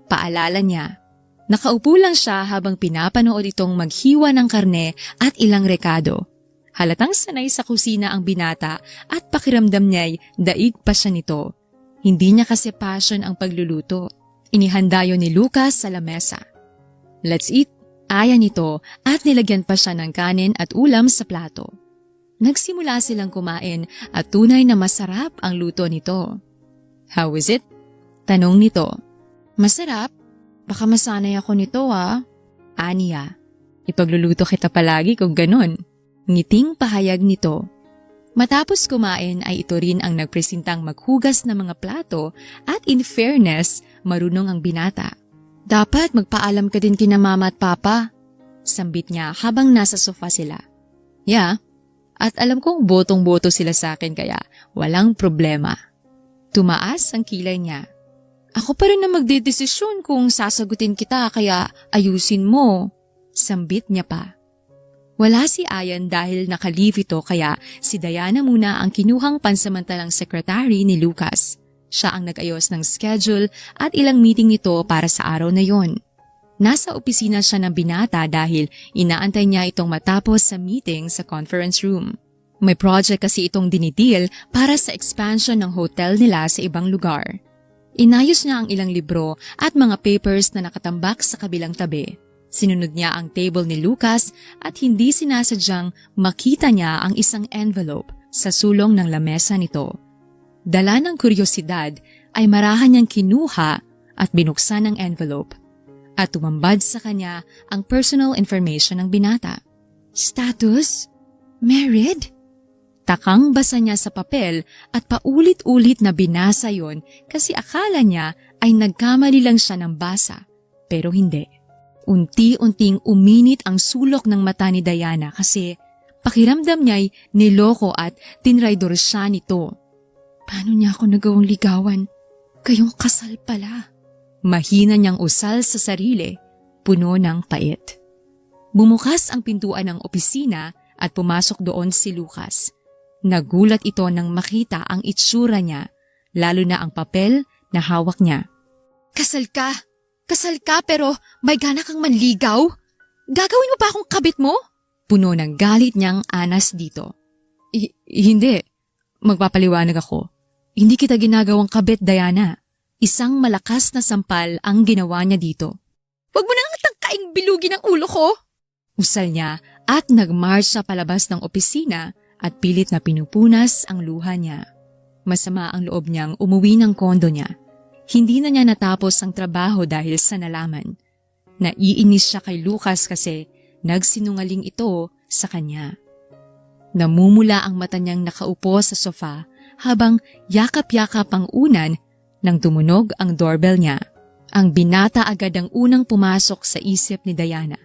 Paalala niya. Nakaupo lang siya habang pinapanood itong maghiwa ng karne at ilang rekado. Halatang sanay sa kusina ang binata at pakiramdam niya'y daig pa siya nito. Hindi niya kasi passion ang pagluluto. Inihanda yun ni Lucas sa lamesa. Let's eat. Aya nito at nilagyan pa siya ng kanin at ulam sa plato. Nagsimula silang kumain at tunay na masarap ang luto nito. How is it? Tanong nito. Masarap? Baka masanay ako nito Aniya. Ipagluluto kita palagi kung ganon. Ngiting pahayag nito. Matapos kumain ay ito rin ang nagpresentang maghugas ng mga plato at in fairness, marunong ang binata. Dapat magpaalam ka din kina mama at papa. Sambit niya habang nasa sofa sila. Yeah, at alam kong botong-boto sila sa akin kaya walang problema. Tumaas ang kilay niya. Ako pa rin na magdedesisyon kung sasagutin kita kaya ayusin mo. Sambit niya pa. Wala si Ayan dahil naka-leave ito kaya si Diana muna ang kinuhang pansamantalang secretary ni Lucas. Siya ang nag-ayos ng schedule at ilang meeting nito para sa araw na yon. Nasa opisina siya ng binata dahil inaantay niya itong matapos sa meeting sa conference room. May project kasi itong dinideal para sa expansion ng hotel nila sa ibang lugar. Inayos niya ang ilang libro at mga papers na nakatambak sa kabilang tabi. Sinunod niya ang table ni Lucas at hindi sinasadyang makita niya ang isang envelope sa sulong ng lamesa nito. Dala ng kuryosidad ay marahan niyang kinuha at binuksan ang envelope at tumambad sa kanya ang personal information ng binata. Status? Married? Takang basa niya sa papel at paulit-ulit na binasa yon kasi akala niya ay nagkamali lang siya ng basa. Pero hindi. Unti-unting uminit ang sulok ng mata ni Diana kasi pakiramdam niya'y niloko at tinraidor siya nito. Paano niya ako nagawang ligawan? Kayong kasal pala. Mahina niyang usal sa sarili, puno ng pait. Bumukas ang pintuan ng opisina at pumasok doon si Lucas. Nagulat ito nang makita ang itsura niya, lalo na ang papel na hawak niya. Kasal ka! Kasal ka pero may gana kang manligaw? Gagawin mo ba akong kabit mo? Puno ng galit niyang anas dito. Hindi. Magpapaliwanag ako. Hindi kita ginagawang kabit, Diana. Isang malakas na sampal ang ginawa niya dito. Huwag mo nang tangkaing bilugin ang ulo ko! Usal niya at nagmarch sa palabas ng opisina at pilit na pinupunas ang luha niya. Masama ang loob niyang umuwi ng kondo niya. Hindi na niya natapos ang trabaho dahil sa nalaman. Naiinis siya kay Lucas kasi nagsinungaling ito sa kanya. Namumula ang mata niyang nakaupo sa sofa habang yakap-yakap ang unan nang tumunog ang doorbell niya. Ang binata agad ang unang pumasok sa isip ni Diana,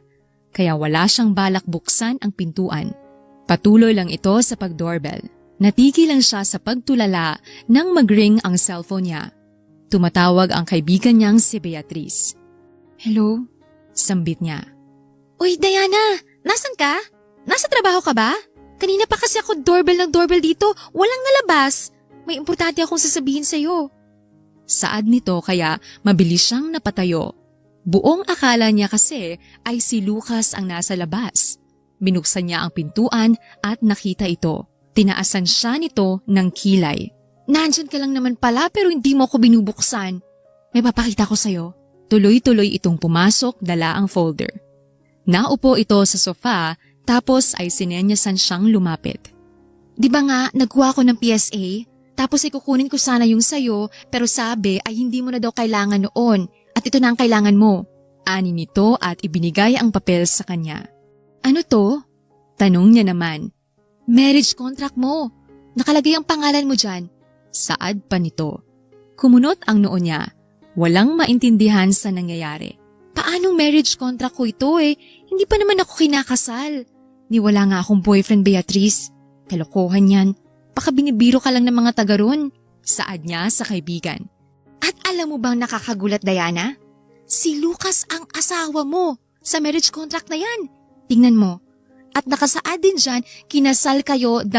kaya wala siyang balak buksan ang pintuan. Patuloy lang ito sa pag-doorbell. Natigil lang siya sa pagtulala nang mag-ring ang cellphone niya. Tumatawag ang kaibigan niyang si Beatrice. Hello? Sambit niya. Uy, Diana! Nasaan ka? Nasa trabaho ka ba? Kanina pa kasi ako doorbell dito. Walang nalabas. May importante akong sasabihin sa'yo. Saad nito kaya mabilis siyang napatayo. Buong akala niya kasi ay si Lucas ang nasa labas. Binuksan niya ang pintuan at nakita ito. Tinaasan siya nito ng kilay. Nandyan ka lang naman pala pero hindi mo ako binubuksan. May papakita ko sa'yo. Tuloy-tuloy itong pumasok, dala ang folder. Naupo ito sa sofa tapos ay sinenyasan siyang lumapit. Di ba nga nagkuha ko ng PSA? Tapos ay kukunin ko sana yung sa'yo pero sabi ay hindi mo na daw kailangan noon at ito na ang kailangan mo. Ani nito at ibinigay ang papel sa kanya. Ano to? Tanong niya naman. Marriage contract mo. Nakalagay ang pangalan mo dyan. Saad pa nito. Kumunot ang noo niya. Walang maintindihan sa nangyayari. Paanong marriage contract ko ito eh? Hindi pa naman ako kinakasal. Wala nga akong boyfriend, Beatrice. Kalokohan yan. Baka binibiro ka lang ng mga taga ron. Saad niya sa kaibigan. At alam mo bang nakakagulat, Diana? Si Lucas ang asawa mo sa marriage contract na yan. Tingnan mo. At nakasaad din dyan, kinasal kayo 2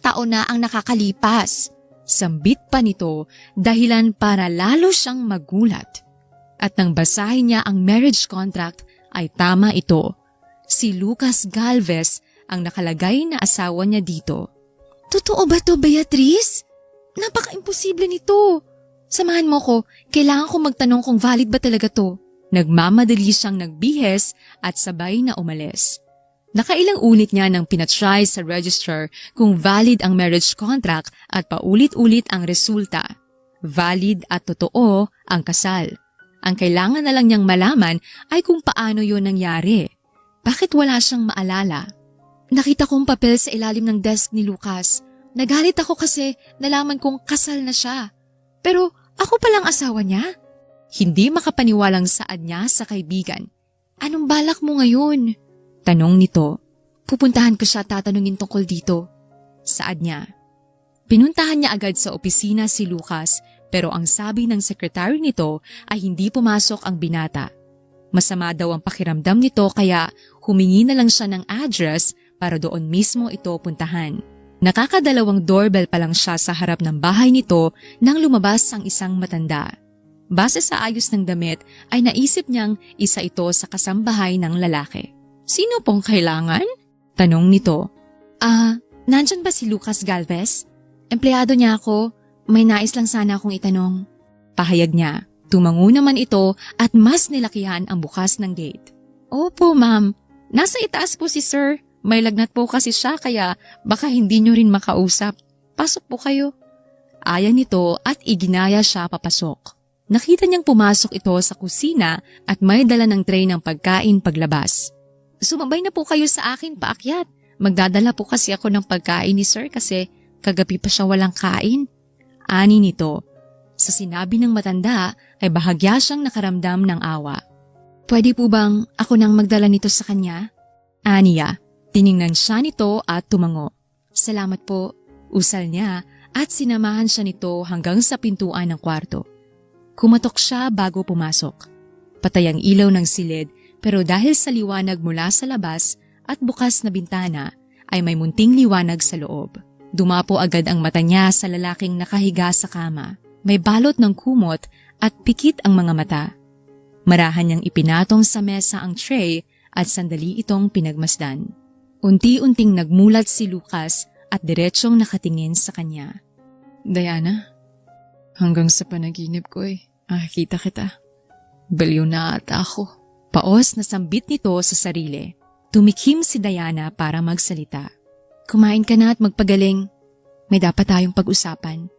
taon na ang nakakalipas. Sambit pa nito dahilan para lalo siyang magulat. At nang basahin niya ang marriage contract ay tama ito. Si Lucas Galvez ang nakalagay na asawa niya dito. Totoo ba to, Beatrice? Napaka-imposible nito. Samahan mo ko, kailangan ko magtanong kung valid ba talaga to. Nagmamadali siyang nagbihes at sabay na umalis. Nakailang ulit niya nang pinatry sa register kung valid ang marriage contract at paulit-ulit ang resulta. Valid at totoo ang kasal. Ang kailangan na lang niyang malaman ay kung paano yon nangyari. Bakit wala siyang maalala? Nakita kong papel sa ilalim ng desk ni Lucas. Nagalit ako kasi nalaman kong kasal na siya. Pero ako palang asawa niya? Hindi makapaniwalang saad niya sa kaibigan. Anong balak mo ngayon? Tanong nito. Pupuntahan ko siya at tatanungin tungkol dito. Saad niya. Pinuntahan niya agad sa opisina si Lucas pero ang sabi ng sekretary nito ay hindi pumasok ang binata. Masama daw ang pakiramdam nito kaya humingi na lang siya ng address para doon mismo ito puntahan. Nakakadalawang doorbell pa lang siya sa harap ng bahay nito nang lumabas ang isang matanda. Base sa ayos ng damit ay naisip niyang isa ito sa kasambahay ng lalaki. Sino pong kailangan? Tanong nito. Nandyan ba si Lucas Galvez? Empleyado niya ako. May nais lang sana akong itanong. Pahayag niya. Tumango naman ito at mas nilakihan ang bukas ng gate. Opo, ma'am. Nasa itaas po si sir. May lagnat po kasi siya kaya baka hindi niyo rin makausap. Pasok po kayo. Ayan nito at iginaya siya papasok. Nakita niyang pumasok ito sa kusina at may dala ng tray ng pagkain paglabas. Sumabay na po kayo sa akin paakyat. Magdadala po kasi ako ng pagkain ni sir kasi kagabi pa siya walang kain. Ani nito. Sa sinabi ng matanda ay bahagya siyang nakaramdam ng awa. Pwede po bang ako nang magdala nito sa kanya? Aniya. Tiningnan siya nito at tumango. Salamat po. Usal niya at sinamahan siya nito hanggang sa pintuan ng kwarto. Kumatok siya bago pumasok. Patay ang ilaw ng silid pero dahil sa liwanag mula sa labas at bukas na bintana ay may munting liwanag sa loob. Dumapo agad ang mata niya sa lalaking nakahiga sa kama. May balot ng kumot at pikit ang mga mata. Marahan niyang ipinatong sa mesa ang tray at sandali itong pinagmasdan. Unti-unting nagmulat si Lucas at diretsyong nakatingin sa kanya. Diana, hanggang sa panaginip ko nakikita kita. Baliw na ata ako. Paos na sambit nito sa sarili. Tumikim si Diana para magsalita. Kumain ka na at magpagaling. May dapat tayong pag-usapan.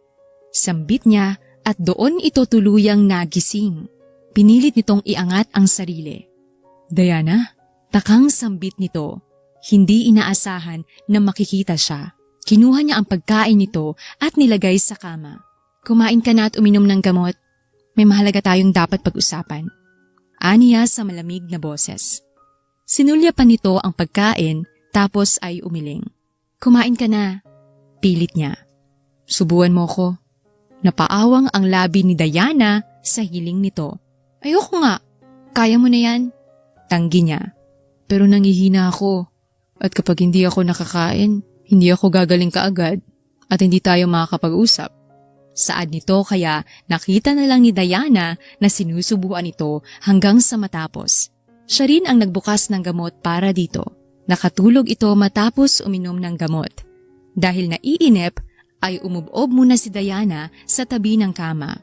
Sambit niya at doon ito tuluyang nagising. Pinilit nitong iangat ang sarili. Diana? Takang sambit nito. Hindi inaasahan na makikita siya. Kinuha niya ang pagkain nito at nilagay sa kama. Kumain ka na at uminom ng gamot. May mahalaga tayong dapat pag-usapan. Aniya sa malamig na boses. Sinulya pa nito ang pagkain tapos ay umiling. Kumain ka na. Pilit niya. Subuan mo ko. Napaawang ang labi ni Diana sa hiling nito. Ayoko nga. Kaya mo na yan. Tanggi niya. Pero nangihina ako. At kapag hindi ako nakakain, hindi ako gagaling kaagad at hindi tayo makakapag-usap. Saad nito kaya nakita na lang ni Diana na sinusubuan ito hanggang sa matapos. Siya rin ang nagbukas ng gamot para dito. Nakatulog ito matapos uminom ng gamot. Dahil naiinip, ay umubob muna si Diana sa tabi ng kama.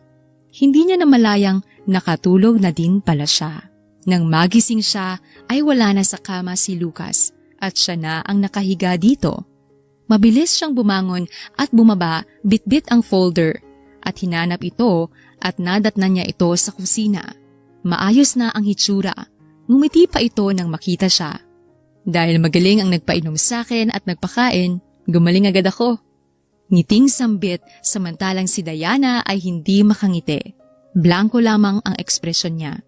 Hindi niya namalayang nakatulog na din pala siya. Nang magising siya ay wala na sa kama si Lucas at siya na ang nakahiga dito. Mabilis siyang bumangon at bumaba bitbit ang folder at hinanap ito at nadatnan niya ito sa kusina. Maayos na ang hitsura. Ngumiti pa ito nang makita siya. Dahil magaling ang nagpainom sa akin at nagpakain, gumaling agad ako. Ngiting sambit samantalang si Diana ay hindi makangiti. Blanko lamang ang ekspresyon niya.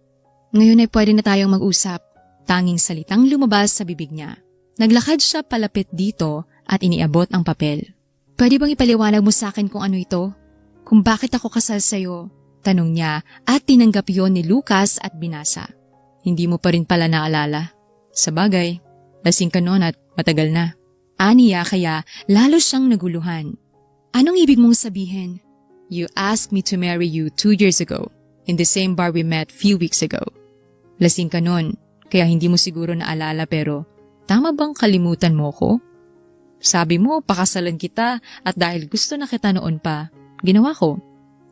Ngayon ay pwede na tayong mag-usap. Tanging salitang lumabas sa bibig niya. Naglakad siya palapit dito at iniabot ang papel. Pwede bang ipaliwanag mo sa akin kung ano ito? Kung bakit ako kasal sa'yo? Tanong niya at tinanggap yon ni Lucas at binasa. Hindi mo pa rin pala naalala. Sa bagay, lasing ka noon at matagal na. Aniya kaya lalo siyang naguluhan. Anong ibig mong sabihin? You asked me to marry you 2 years ago in the same bar we met few weeks ago. Lasing ka noon, kaya hindi mo siguro naalala pero tama bang kalimutan mo ko? Sabi mo, pakasalan kita at dahil gusto na kita noon pa, ginawa ko.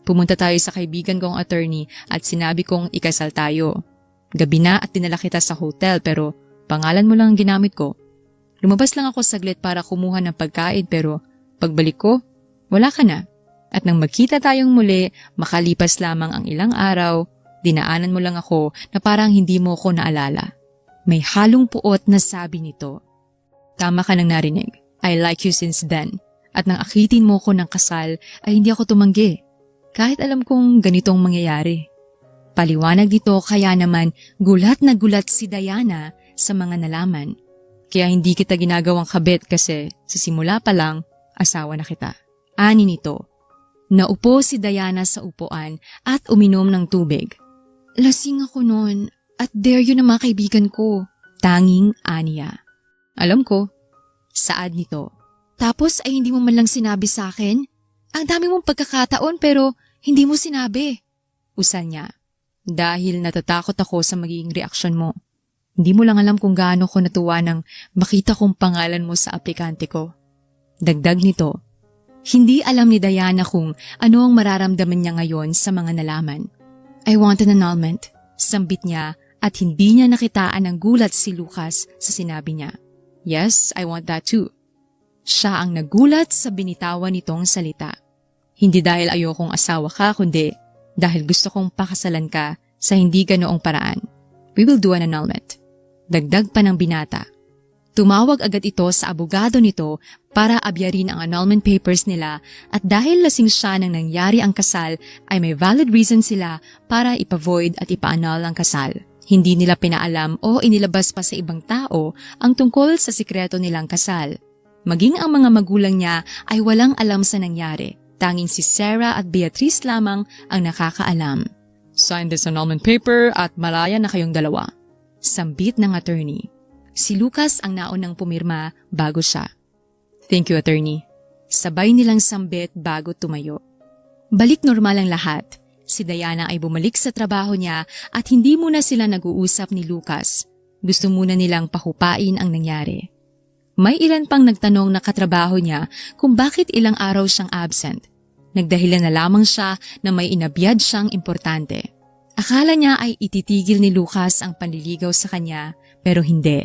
Pumunta tayo sa kaibigan kong attorney at sinabi kong ikasal tayo. Gabi na at dinala kita sa hotel pero pangalan mo lang ang ginamit ko. Lumabas lang ako saglit para kumuha ng pagkain pero pagbalik ko, wala ka na. At nang magkita tayong muli, makalipas lamang ang ilang araw, dinaanan mo lang ako na parang hindi mo ko naalala. May halong puot na sabi nito. Tama ka nang narinig. I like you since then. At nang akitin mo ko ng kasal ay hindi ako tumanggi. Kahit alam kong ganitong mangyayari. Paliwanag dito kaya naman gulat na gulat si Diana sa mga nalaman. Kaya hindi kita ginagawang kabit kasi sa simula pa lang, asawa na kita. Ani nito. Naupo si Diana sa upuan at uminom ng tubig. Lasing ako noon at dare yun ng mga kaibigan ko. Tanging aniya. Alam ko. Saad nito. Tapos ay hindi mo man lang sinabi sa akin? Ang dami mong pagkakataon pero hindi mo sinabi. Usal niya. Dahil natatakot ako sa magiging reaksyon mo. Hindi mo lang alam kung gaano ko natuwa nang makita kong pangalan mo sa aplikante ko. Dagdag nito. Hindi alam ni Diana kung ano ang mararamdaman niya ngayon sa mga nalaman. I want an annulment. Sambit niya at hindi niya nakitaan ng gulat si Lucas sa sinabi niya. Yes, I want that too. Siya ang nagulat sa binitawan nitong salita. Hindi dahil ayokong asawa ka kundi dahil gusto kong pakasalan ka sa hindi ganoong paraan. We will do an annulment. Dagdag pa ng binata. Tumawag agad ito sa abogado nito para abyarin ang annulment papers nila at dahil lasing siya nang nangyari ang kasal ay may valid reason sila para ipavoid at ipa-annul ang kasal. Hindi nila pinaalam o inilabas pa sa ibang tao ang tungkol sa sikreto nilang kasal. Maging ang mga magulang niya ay walang alam sa nangyari. Tanging si Sarah at Beatrice lamang ang nakakaalam. Sign this annulment paper at malaya na kayong dalawa. Sambit ng attorney. Si Lucas ang naunang pumirma bago siya. Thank you, attorney. Sabay nilang sambit bago tumayo. Balik normal ang lahat. Si Diana ay bumalik sa trabaho niya at hindi muna sila nag-uusap ni Lucas. Gusto muna nilang pahupain ang nangyari. May ilan pang nagtanong na katrabaho niya kung bakit ilang araw siyang absent. Nagdahilan na lamang siya na may inabiyad siyang importante. Akala niya ay ititigil ni Lucas ang panliligaw sa kanya, pero hindi.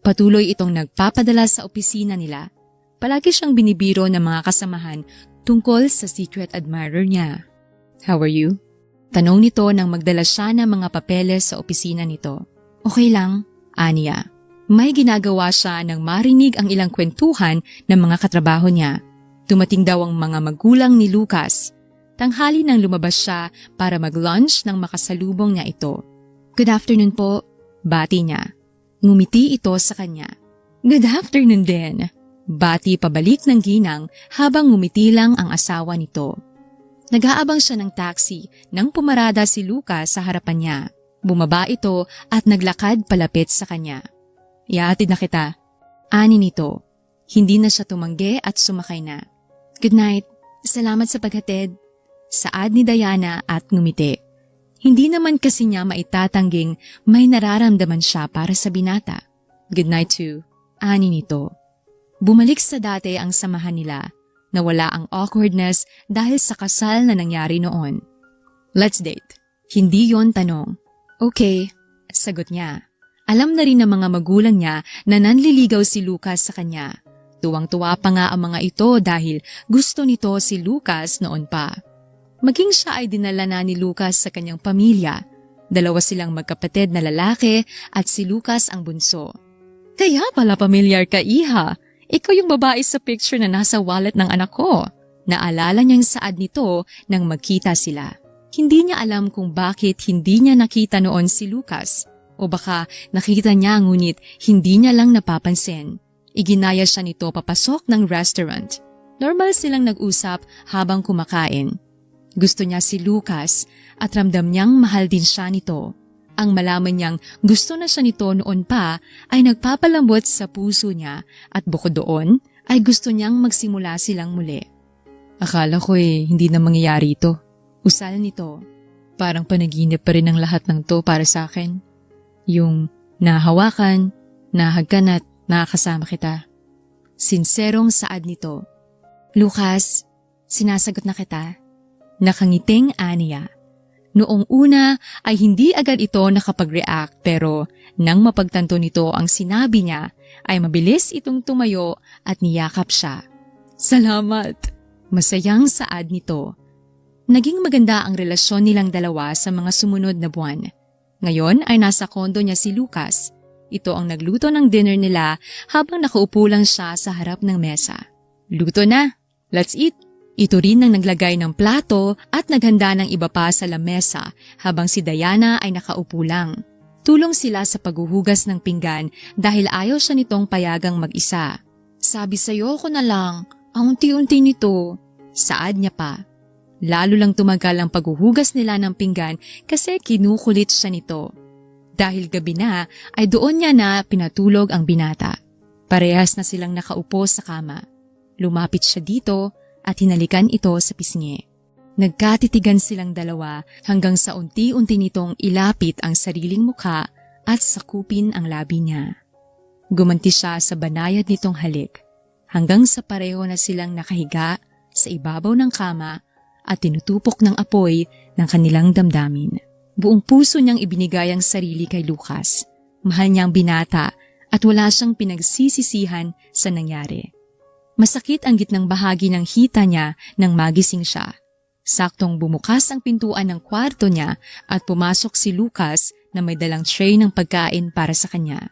Patuloy itong nagpapadala sa opisina nila. Palagi siyang binibiro ng mga kasamahan tungkol sa secret admirer niya. How are you? Tanong nito nang magdala siya ng mga papeles sa opisina nito. Okay lang, aniya. May ginagawa siya nang marinig ang ilang kwentuhan ng mga katrabaho niya. Dumating daw ang mga magulang ni Lucas. Tanghali nang lumabas siya para mag-lunch nang makasalubong niya ito. Good afternoon po, bati niya. Ngumiti ito sa kanya. Good afternoon din. Bati pabalik ng ginang habang ngumiti lang ang asawa nito. Nag-aabang siya ng taxi nang pumarada si Lucas sa harapan niya. Bumaba ito at naglakad palapit sa kanya. Ihatid na kita. Ani nito. Hindi na siya tumanggi at sumakay na. Good night. Salamat sa paghatid. Saad ni Diana at ngumiti. Hindi naman kasi niya maitatangging may nararamdaman siya para sa binata. Good night too. Ani nito. Bumalik sa dati ang samahan nila. Nawala ang awkwardness dahil sa kasal na nangyari noon. Let's date. Hindi yon tanong. Okay, sagot niya. Alam na rin ng mga magulang niya na nanliligaw si Lucas sa kanya. Tuwang-tuwa pa nga ang mga ito dahil gusto nito si Lucas noon pa. Maging siya ay dinala na ni Lucas sa kanyang pamilya. Dalawa silang magkapatid na lalaki at si Lucas ang bunso. Kaya pala pamilyar ka, iha. Ikaw yung babae sa picture na nasa wallet ng anak ko. Naalala niyang saad nito nang magkita sila. Hindi niya alam kung bakit hindi niya nakita noon si Lucas. O baka nakita niya ngunit hindi niya lang napapansin. Iginaya siya nito papasok ng restaurant. Normal silang nag-usap habang kumakain. Gusto niya si Lucas at ramdam niyang mahal din siya nito. Ang malaman niyang gusto na siya nito noon pa ay nagpapalambot sa puso niya at bukod doon ay gusto niyang magsimula silang muli. Akala ko hindi na mangyayari ito. Usal nito. Parang panaginip pa rin ang lahat ng to para sa akin. Yung nahawakan, nahagkan at nakakasama kita. Sinserong saad nito. Lucas, sinasagot na kita. Nakangiting aniya. Noong una ay hindi agad ito nakapag-react pero nang mapagtanto nito ang sinabi niya ay mabilis itong tumayo at niyakap siya. Salamat! Masayang saad nito. Naging maganda ang relasyon nilang dalawa sa mga sumunod na buwan. Ngayon ay nasa kondo niya si Lucas. Ito ang nagluto ng dinner nila habang nakaupo lang siya sa harap ng mesa. Luto na! Let's eat! Ito rin ang naglagay ng plato at naghanda ng iba pa sa lamesa habang si Diana ay nakaupo lang. Tulong sila sa paghuhugas ng pinggan dahil ayaw siya nitong payagang mag-isa. Sabi sa'yo ko na lang, ang unti-unti nito. Saad niya pa. Lalo lang tumagal ang paghuhugas nila ng pinggan kasi kinukulit siya nito. Dahil gabi na ay doon niya na pinatulog ang binata. Parehas na silang nakaupo sa kama. Lumapit siya dito at hinalikan ito sa pisngi. Nagkatitigan silang dalawa hanggang sa unti-unti nitong ilapit ang sariling mukha at sakupin ang labi niya. Gumanti siya sa banayad nitong halik hanggang sa pareho na silang nakahiga sa ibabaw ng kama at tinutupok ng apoy ng kanilang damdamin. Buong puso niyang ibinigay ang sarili kay Lucas. Mahal niya ang binata at wala siyang pinagsisisihan sa nangyari. Masakit ang gitnang bahagi ng hita niya nang magising siya. Saktong bumukas ang pintuan ng kwarto niya at pumasok si Lucas na may dalang tray ng pagkain para sa kanya.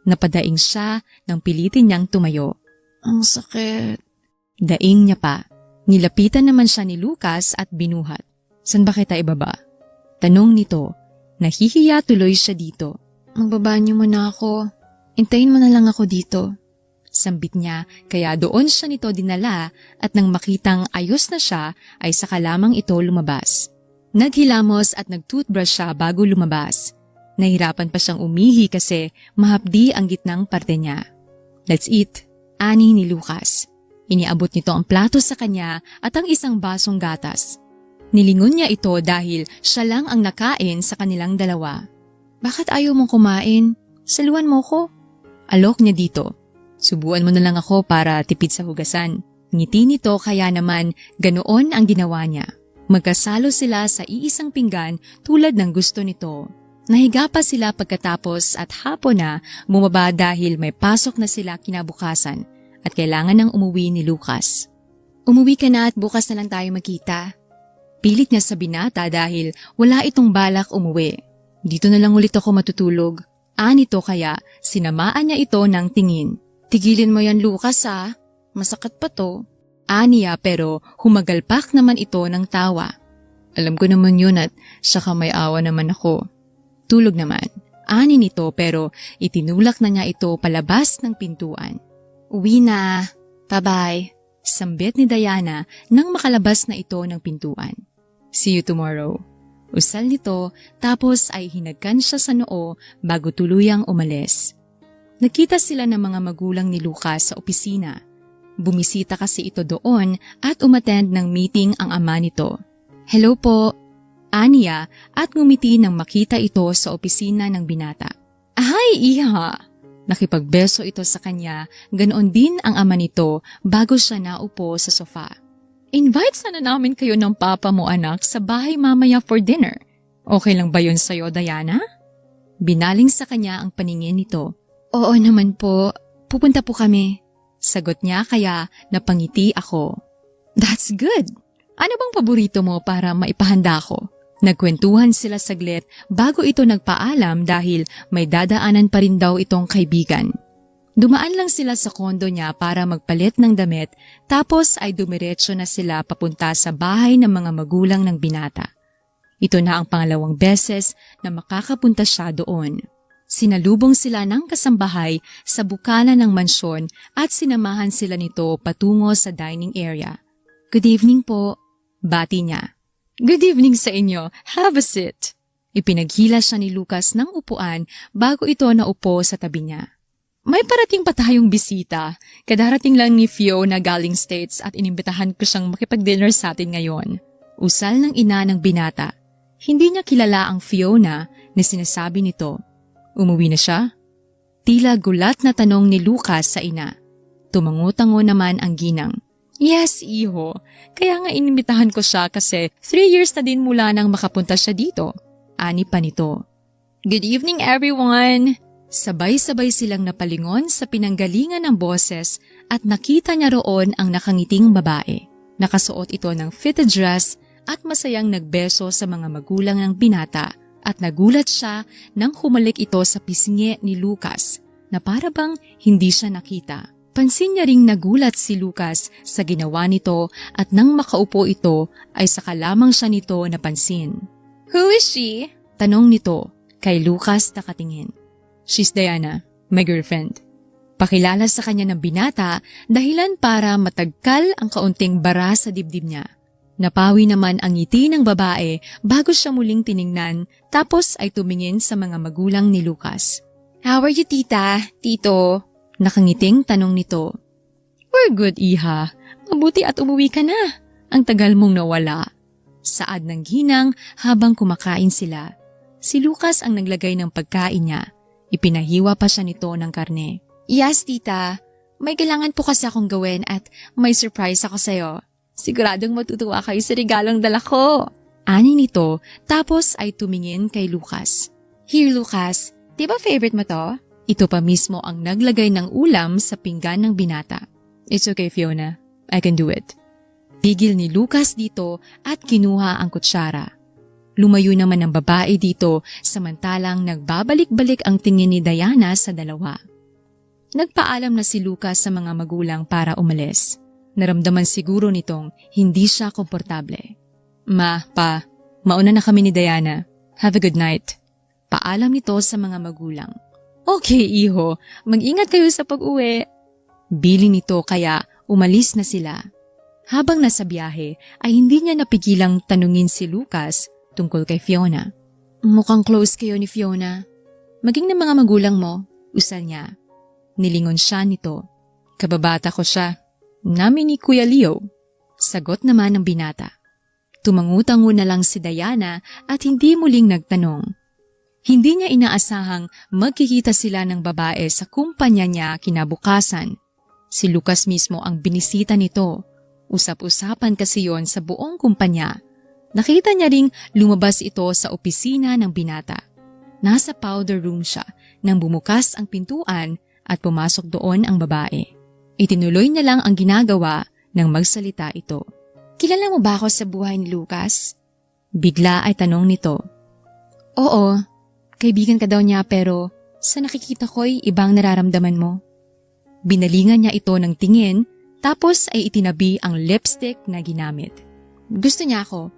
Napadaing siya nang pilitin niyang tumayo. Ang sakit. Daing niya pa. Nilapitan naman siya ni Lucas at binuhat. San ba kita ibaba? Tanong nito. Nahihiya tuloy siya dito. Magbabanyo mo na ako. Intayin mo na lang ako dito. Sambit niya kaya doon siya nito dinala at nang makitang ayos na siya ay saka lamang ito lumabas. Naghilamos at nagtoothbrush siya bago lumabas. Nahirapan pa siyang umihi kasi mahapdi ang gitnang parte niya. Let's eat, ani ni Lucas. Iniabot nito ang plato sa kanya at ang isang basong gatas. Nilingon niya ito dahil siya lang ang nakain sa kanilang dalawa. Bakit ayaw mong kumain? Saluhan mo ko. Alok niya dito. Subuan mo na lang ako para tipid sa hugasan. Ngiti nito kaya naman ganoon ang ginawa niya. Magkasalo sila sa iisang pinggan tulad ng gusto nito. Nahiga pa sila pagkatapos at hapon na bumaba dahil may pasok na sila kinabukasan at kailangan nang umuwi ni Lucas. Umuwi ka na at bukas na lang tayo magkita. Pilit niya sa binata dahil wala itong balak umuwi. Dito na lang ulit ako matutulog. Anito kaya sinamaan niya ito ng tingin. Tigilin mo yan Lucas masakit pa to. Aniya pero humagalpak naman ito ng tawa. Alam ko naman yun at saka may awa naman ako. Tulog naman. Ani nito pero itinulak na niya ito palabas ng pintuan. Uwi na. Bye-bye. Sambit ni Diana nang makalabas na ito ng pintuan. See you tomorrow. Usal nito tapos ay hinagkan siya sa noo bago tuluyang umalis. Nakita sila ng mga magulang ni Lucas sa opisina. Bumisita kasi ito doon at umattend ng meeting ang ama nito. Hello po, aniya at ngumiti nang makita ito sa opisina ng binata. Ahay, iha! Nakipagbeso ito sa kanya, ganoon din ang ama nito bago siya naupo sa sofa. Invite sana namin kayo ng papa mo anak sa bahay mamaya for dinner. Okay lang ba yun sa'yo, Diana? Binaling sa kanya ang paningin nito. Oo naman po, pupunta po kami. Sagot niya kaya napangiti ako. That's good. Ano bang paborito mo para maipahanda ko? Nagkwentuhan sila saglit bago ito nagpaalam dahil may dadaanan pa rin daw itong kaibigan. Dumaan lang sila sa kondo niya para magpalit ng damit tapos ay dumiretso na sila papunta sa bahay ng mga magulang ng binata. Ito na ang pangalawang beses na makakapunta siya doon. Sinalubong sila ng kasambahay sa bukana ng mansyon at sinamahan sila nito patungo sa dining area. Good evening po, bati niya. Good evening sa inyo, have a seat. Ipinaghila siya ni Lucas ng upuan bago ito naupo sa tabi niya. May parating pa tayong bisita. Kadarating lang ni Fiona galing States at inimbitahan ko siyang makipag-dinner sa atin ngayon. Usal ng ina ng binata. Hindi niya kilala ang Fiona na sinasabi nito. Umuwi na siya? Tila gulat na tanong ni Lucas sa ina. Tumango-tango naman ang ginang. Yes, iho. Kaya nga inimbitahan ko siya kasi 3 years na din mula nang makapunta siya dito. Ani pa nito. Good evening everyone! Sabay-sabay silang napalingon sa pinanggalingan ng boses at nakita niya roon ang nakangiting babae. Nakasuot ito ng fitted dress at masayang nagbeso sa mga magulang ng binata at nagulat siya nang humalik ito sa pisngi ni Lucas na para bang hindi siya nakita. Pansin niya ring nagulat si Lucas sa ginawa nito at nang makaupo ito ay saka lamang siya nito napansin. Who is she? Tanong nito. Kay Lucas nakatingin. She's Diana, my girlfriend. Pakilala sa kanya ng binata dahilan para matagkal ang kaunting bara sa dibdib niya. Napawi naman ang ngiti ng babae bago siya muling tiningnan tapos ay tumingin sa mga magulang ni Lucas. How are you, tita? Tito? Nakangiting tanong nito. We're good, iha. Mabuti at umuwi ka na. Ang tagal mong nawala. Saad ng ginang habang kumakain sila. Si Lucas ang naglagay ng pagkain niya. Ipinahiwa pa siya nito ng karne. Yes, tita. May kailangan po kasi akong gawin at may surprise ako sa'yo. Siguradong matutuwa kayo sa regalong dala ko. Ani nito tapos ay tumingin kay Lucas. Here, Lucas. Di ba favorite mo to? Ito pa mismo ang naglagay ng ulam sa pinggan ng binata. It's okay, Fiona. I can do it. Tigil ni Lucas dito at kinuha ang kutsara. Lumayo naman ang babae dito samantalang nagbabalik-balik ang tingin ni Diana sa dalawa. Nagpaalam na si Lucas sa mga magulang para umalis. Naramdaman siguro nitong hindi siya komportable. Ma, pa, mauna na kami ni Diana. Have a good night. Paalam nito sa mga magulang. Okay, iho. Mag-ingat kayo sa pag-uwi. Bili nito kaya umalis na sila. Habang nasa biyahe ay hindi niya napigilang tanungin si Lucas tungkol kay Fiona. Mukhang close kayo ni Fiona. Maging ng mga magulang mo, usal niya. Nilingon siya nito. Kababata ko siya. Namin ni Kuya Leo. Sagot naman ng binata. Tumangutango na lang si Diana at hindi muling nagtanong. Hindi niya inaasahang magkikita sila ng babae sa kumpanya niya kinabukasan. Si Lucas mismo ang binisita nito. Usap-usapan kasi yon sa buong kumpanya. Nakita niya ring lumabas ito sa opisina ng binata. Nasa powder room siya nang bumukas ang pintuan at pumasok doon ang babae. Itinuloy niya lang ang ginagawa nang magsalita ito. Kilala mo ba ako sa buhay ni Lucas? Bigla ay tanong nito. Oo, kaibigan ka daw niya pero sa nakikita ko'y ibang nararamdaman mo. Binalingan niya ito ng tingin tapos ay itinabi ang lipstick na ginamit. Gusto niya ako.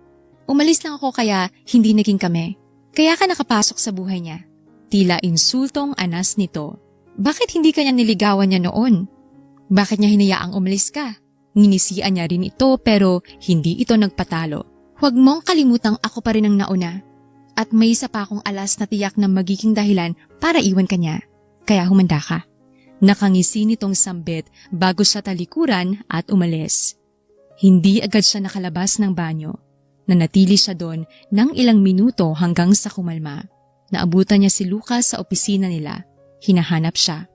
Umalis lang ako kaya hindi naging kami. Kaya ka nakapasok sa buhay niya. Tila insultong anas nito. Bakit hindi ka niya niligawan niya noon? Bakit niya hinayaang umalis ka? Nginisian niya rin ito pero hindi ito nagpatalo. Huwag mong kalimutang ako pa rin ang nauna. At may isa pa akong alas na tiyak na magiging dahilan para iwan ka niya. Kaya humanda ka. Nakangisi nitong sambit bago siya talikuran at umalis. Hindi agad siya nakalabas ng banyo. Nanatili siya doon ng ilang minuto hanggang sa kumalma. Naabutan niya si Lucas sa opisina nila. Hinahanap siya.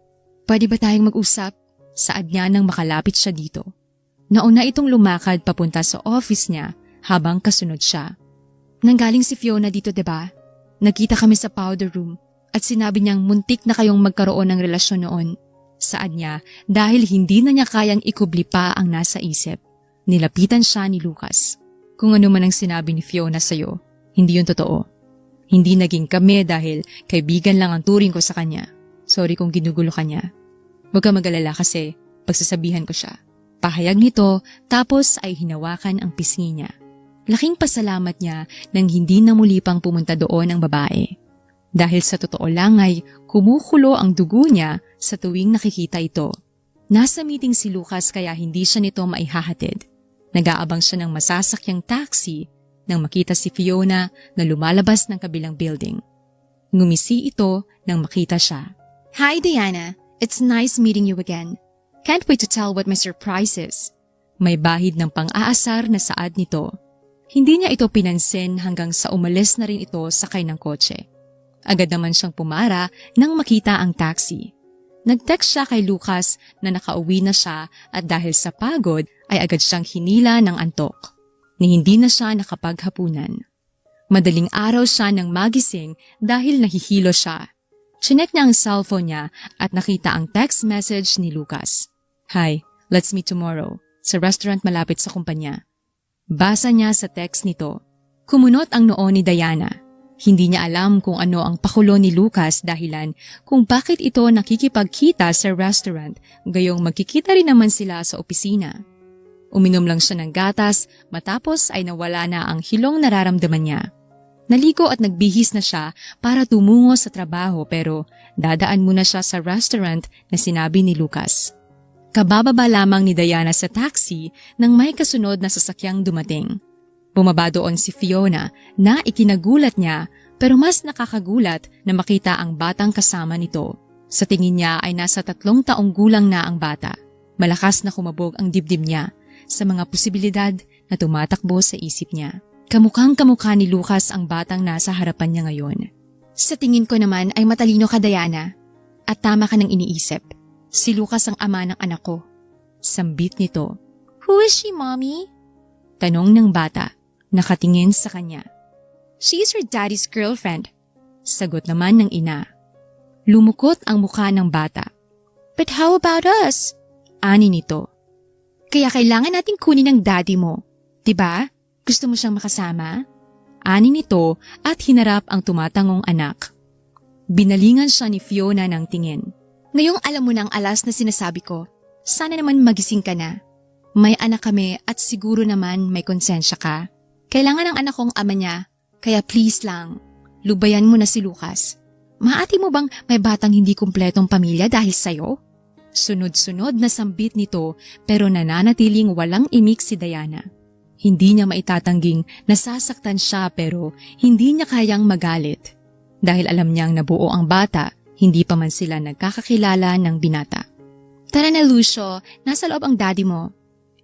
Pwede ba tayong mag-usap? Saad niya nang makalapit siya dito. Nauna itong lumakad papunta sa office niya habang kasunod siya. Nanggaling si Fiona dito, diba? Nagkita kami sa powder room at sinabi niyang muntik na kayong magkaroon ng relasyon noon. Saad niya dahil hindi na niya kayang ikubli pa ang nasa isip. Nilapitan siya ni Lucas. Kung ano man ang sinabi ni Fiona sa'yo, hindi yun totoo. Hindi naging kami dahil kaibigan lang ang turing ko sa kanya. Sorry kung ginugulo ka niya. Huwag ka mag-alala kasi pagsasabihan ko siya. Pahayag nito tapos ay hinawakan ang pisngi niya. Laking pasalamat niya nang hindi na muli pang pumunta doon ang babae. Dahil sa totoo lang ay kumukulo ang dugo niya sa tuwing nakikita ito. Nasa meeting si Lucas kaya hindi siya nito maihahatid. Nag-aabang siya ng masasakyang taxi nang makita si Fiona na lumalabas ng kabilang building. Ngumisi ito nang makita siya. Hi Diana, it's nice meeting you again. Can't wait to tell what my surprise is. May bahid ng pang-aasar na saad nito. Hindi niya ito pinansin hanggang sa umalis na rin ito sakay ng kotse. Agad naman siyang pumara nang makita ang taxi. Nag-text siya kay Lucas na nakauwi na siya at dahil sa pagod ay agad siyang hinila ng antok. Ni hindi na siya nakapaghapunan. Madaling araw siya nang magising dahil nahihilo siya. Chinek niya ang cellphone niya at nakita ang text message ni Lucas. Hi, let's meet tomorrow sa restaurant malapit sa kumpanya. Basa niya sa text nito. Kumunot ang noo ni Diana. Hindi niya alam kung ano ang pakulo ni Lucas dahilan kung bakit ito nakikipagkita sa restaurant gayong magkikita rin naman sila sa opisina. Uminom lang siya ng gatas matapos ay nawala na ang hilong nararamdaman niya. Naligo at nagbihis na siya para tumungo sa trabaho pero dadaan muna siya sa restaurant na sinabi ni Lucas. Kabababa lamang ni Diana sa taxi nang may kasunod na sasakyang dumating. Bumaba doon si Fiona na ikinagulat niya pero mas nakakagulat na makita ang batang kasama nito. Sa tingin niya ay nasa 3 taong gulang na ang bata. Malakas na kumabog ang dibdib niya sa mga posibilidad na tumatakbo sa isip niya. Kamukhang kamukha ni Lucas ang batang nasa harapan niya ngayon. Sa tingin ko naman ay matalino ka, Diana. At tama ka ng iniisip. Si Lucas ang ama ng anak ko. Sambit nito. Who is she, Mommy? Tanong ng bata, nakatingin sa kanya. She is her daddy's girlfriend. Sagot naman ng ina. Lumukot ang mukha ng bata. But how about us? Ani nito. Kaya kailangan nating kunin ang daddy mo. Diba? Gusto mo siyang makasama? Ani nito at hinarap ang tumatangong anak. Binalingan siya ni Fiona ng tingin. Ngayong alam mo na ang alas na sinasabi ko, sana naman magising ka na. May anak kami at siguro naman may konsensya ka. Kailangan ng anak kong ama niya, kaya please lang, lubayan mo na si Lucas. Maati mo bang may batang hindi kumpletong pamilya dahil sa'yo? Sunod-sunod na sambit nito pero nananatiling walang imik si Diana. Hindi niya maitatangging nasasaktan siya pero hindi niya kayang magalit. Dahil alam niyang nabuo ang bata, hindi pa man sila nagkakakilala ng binata. Tara na Lucio, nasa loob ang daddy mo.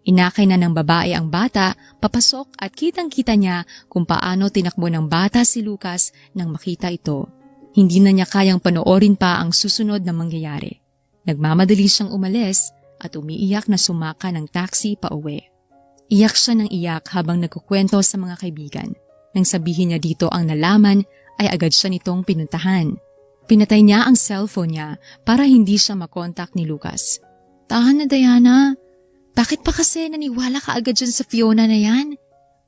Inakay na ng babae ang bata, papasok at kitang-kita niya kung paano tinakbo ng bata si Lucas nang makita ito. Hindi na niya kayang panoorin pa ang susunod na mangyayari. Nagmamadali siyang umalis at umiiyak na sumaka ng taxi pa uwi. Iyak siya ng iyak habang nagkukwento sa mga kaibigan. Nang sabihin niya dito ang nalaman, ay agad siya nitong pinuntahan. Pinatay niya ang cellphone niya para hindi siya makontak ni Lucas. Tahan na Diana, bakit pa kasi naniwala ka agad dyan sa Fiona na yan?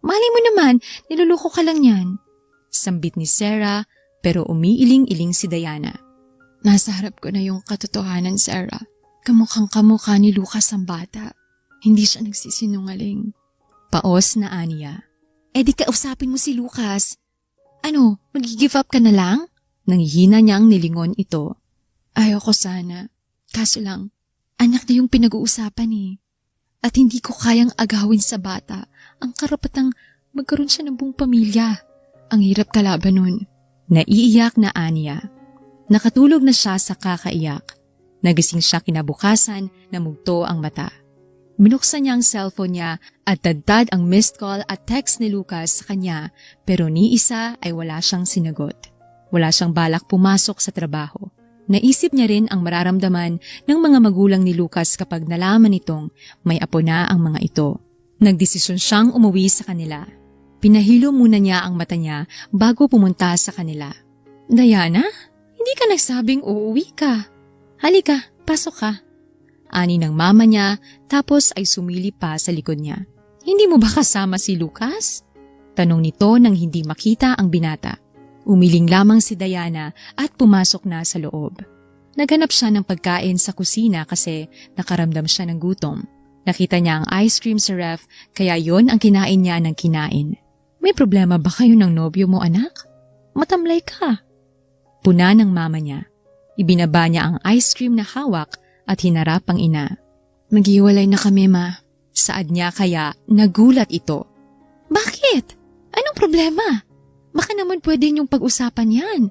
Mali mo naman, niluloko ka lang yan. Sambit ni Sarah pero umiiling-iling si Diana. Nasa harap ko na yung katotohanan, Sarah. Kamukhang kamukha ni Lucas ang bata. Hindi siya nagsisinungaling. Paos na aniya. Di kausapin mo si Lucas. Ano, mag-give up ka na lang? Nangihina niyang nilingon ito. Ayoko sana. Kaso lang, anak na yung pinag-uusapan eh. At hindi ko kayang agawin sa bata ang karapatang magkaroon siya ng buong pamilya. Ang hirap kalaban nun. Naiiyak na aniya. Nakatulog na siya sa kakaiyak. Nagising siya kinabukasan na mugto ang mata. Binuksan niya ang cellphone niya at dadad ang missed call at text ni Lucas sa kanya pero ni isa ay wala siyang sinagot. Wala siyang balak pumasok sa trabaho. Naisip niya rin ang mararamdaman ng mga magulang ni Lucas kapag nalaman nitong may apo na ang mga ito. Nagdesisyon siyang umuwi sa kanila. Pinahilo muna niya ang mata niya bago pumunta sa kanila. Diana, hindi ka nagsabing uuwi ka. Halika, pasok ka. Ani ng mama niya tapos ay sumilip pa sa likod niya. Hindi mo ba kasama si Lucas? Tanong nito nang hindi makita ang binata. Umiling lamang si Diana at pumasok na sa loob. Naghanap siya ng pagkain sa kusina kasi nakaramdam siya ng gutom. Nakita niya ang ice cream sa ref kaya yon ang kinain niya ng kinain. May problema ba kayo ng nobyo mo anak? Matamlay ka. Puna ng mama niya. Ibinaba niya ang ice cream na hawak at hinarap ang ina. Maghiwalay na kami ma. Saad niya kaya nagulat ito. Bakit? Anong problema? Baka naman pwede niyong pag-usapan yan.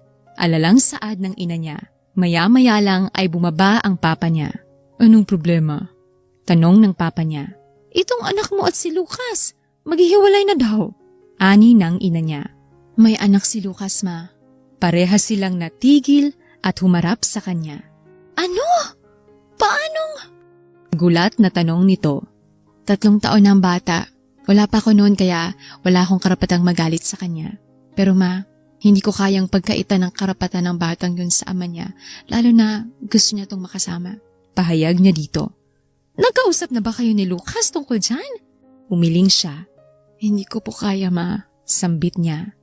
Alalang saad ng ina niya. Maya-maya lang ay bumaba ang papa niya. Anong problema? Tanong ng papa niya. Itong anak mo at si Lucas. Maghihiwalay na daw. Ani ng ina niya. May anak si Lucas ma. Parehas silang natigil at humarap sa kanya. Ano? Paanong? Gulat na tanong nito. 3 taon ng bata. Wala pa ako noon kaya wala akong karapatang magalit sa kanya. Pero ma, hindi ko kayang pagkaitan ng karapatan ng batang yun sa ama niya, lalo na gusto niya itong makasama. Pahayag niya dito. Nagkausap na ba kayo ni Lucas tungkol dyan? Umiling siya. Hindi ko po kaya ma, sambit niya.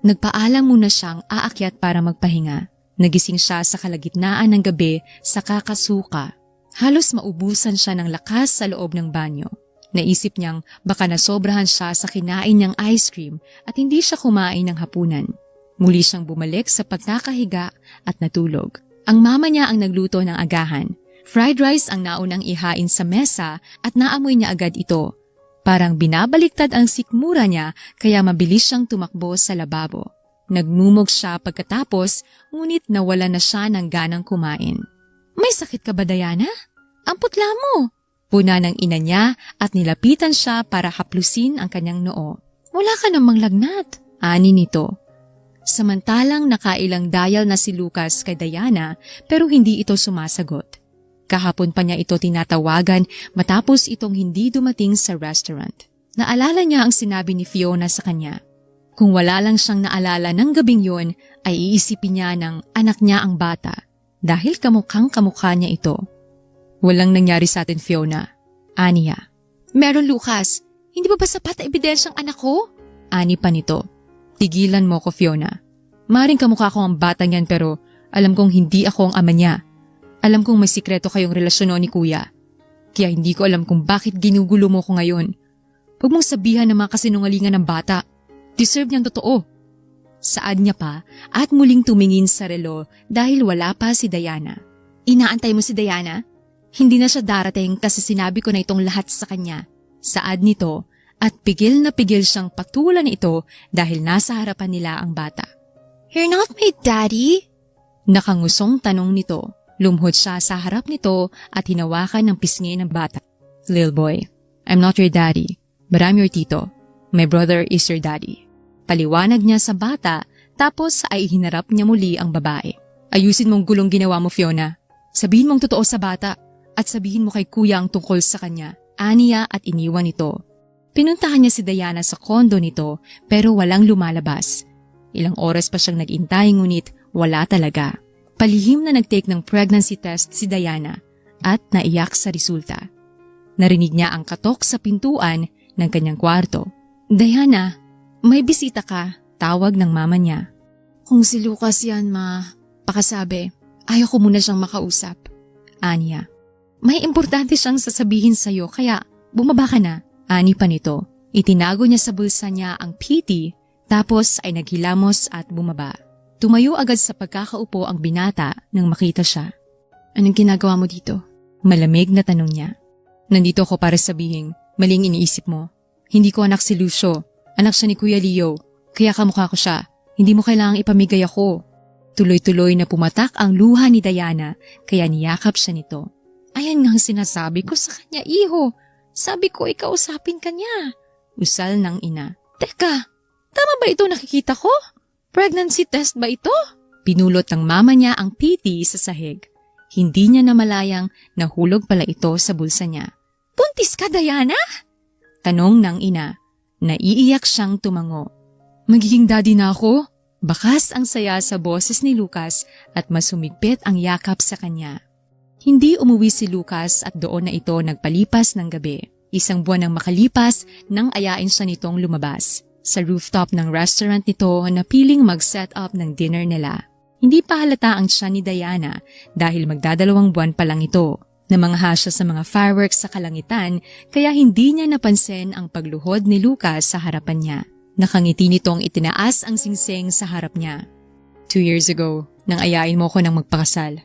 Nagpaalam muna siyang aakyat para magpahinga. Nagising siya sa kalagitnaan ng gabi sa kakasuka. Halos maubusan siya ng lakas sa loob ng banyo. Naisip niyang baka nasobrahan siya sa kinain niyang ice cream at hindi siya kumain ng hapunan. Muli siyang bumalik sa pagkakahiga at natulog. Ang mama niya ang nagluto ng agahan. Fried rice ang naunang ihain sa mesa at naamoy niya agad ito. Parang binabaliktad ang sikmura niya kaya mabilis siyang tumakbo sa lababo. Nagmumog siya pagkatapos ngunit nawala na siya ng ganang kumain. May sakit ka ba, Diana? Ang putla mo! Puna ng ina niya at nilapitan siya para haplusin ang kanyang noo. Wala ka namang lagnat, ani nito. Samantalang nakailang dial na si Lucas kay Diana pero hindi ito sumasagot. Kahapon pa niya ito tinatawagan matapos itong hindi dumating sa restaurant. Naalala niya ang sinabi ni Fiona sa kanya. Kung wala lang siyang naalala ng gabing yun ay iisipin niya ng anak niya ang bata dahil kamukhang kamukha niya ito. Walang nangyari sa atin, Fiona. Aniya. Meron, Lucas. Hindi ba sapat na ebidensyang anak ko? Ani pa nito. Tigilan mo ko, Fiona. Maring kamukha ko ang batang yan pero alam kong hindi ako ang ama niya. Alam kong may sikreto kayong relasyon ni Kuya. Kaya hindi ko alam kung bakit ginugulo mo ko ngayon. Huwag mong sabihan ng mga kasinungalingan ng bata. Deserve niyang totoo. Saad niya pa at muling tumingin sa relo dahil wala pa si Diana. Inaantay mo si Diana? Hindi na siya darating kasi sinabi ko na itong lahat sa kanya. Saad nito at pigil na pigil siyang patulan ito dahil nasa harapan nila ang bata. You're not my daddy? Nakangusong tanong nito. Lumhod siya sa harap nito at hinawakan ng pisngi ng bata. Little boy, I'm not your daddy, but I'm your tito. My brother is your daddy. Paliwanag niya sa bata tapos ay hinarap niya muli ang babae. Ayusin mong gulong ginawa mo, Fiona. Sabihin mong totoo sa bata. At sabihin mo kay Kuya ang tungkol sa kanya, aniya at iniwan ito. Pinuntahan niya si Diana sa kondo nito pero walang lumalabas. Ilang oras pa siyang nag-intay ngunit wala talaga. Palihim na nag-take ng pregnancy test si Diana at naiyak sa resulta. Narinig niya ang katok sa pintuan ng kanyang kwarto. Diana, may bisita ka, tawag ng mama niya. Kung si Lucas yan, ma, pakasabi, ayaw ko muna siyang makausap. Aniya. May importante siyang sasabihin sa'yo kaya bumaba ka na. Ani pa nito. Itinago niya sa bulsa niya ang PT tapos ay naghilamos at bumaba. Tumayo agad sa pagkakaupo ang binata nang makita siya. Anong ginagawa mo dito? Malamig na tanong niya. Nandito ako para sabihin, maling iniisip mo. Hindi ko anak si Lucio. Anak siya ni Kuya Leo. Kaya kamukha ko siya. Hindi mo kailangang ipamigay ako. Tuloy-tuloy na pumatak ang luha ni Diana kaya niyakap siya nito. Ayan nga ang sinasabi ko sa kanya, iho. Sabi ko ikausapin ka niya. Usal ng ina. Teka, tama ba ito nakikita ko? Pregnancy test ba ito? Pinulot ng mama niya ang PT sa sahig. Hindi niya namalayang nahulog pala ito sa bulsa niya. Buntis ka, Diana? Tanong ng ina. Naiiyak siyang tumango. Magiging daddy na ako? Bakas ang saya sa boses ni Lucas at mas humigpit ang yakap sa kanya. Hindi umuwi si Lucas at doon na ito nagpalipas ng gabi. Isang buwan nang makalipas nang ayain siya nitong lumabas. Sa rooftop ng restaurant nito na piling mag-set up ng dinner nila. Hindi pa halata ang tiyan ni Diana dahil magdadalawang buwan pa lang ito. Namangha siya sa mga fireworks sa kalangitan kaya hindi niya napansin ang pagluhod ni Lucas sa harapan niya. Nakangiti nitong itinaas ang singsing sa harap niya. 2 years ago, nang ayain mo ko ng magpakasal.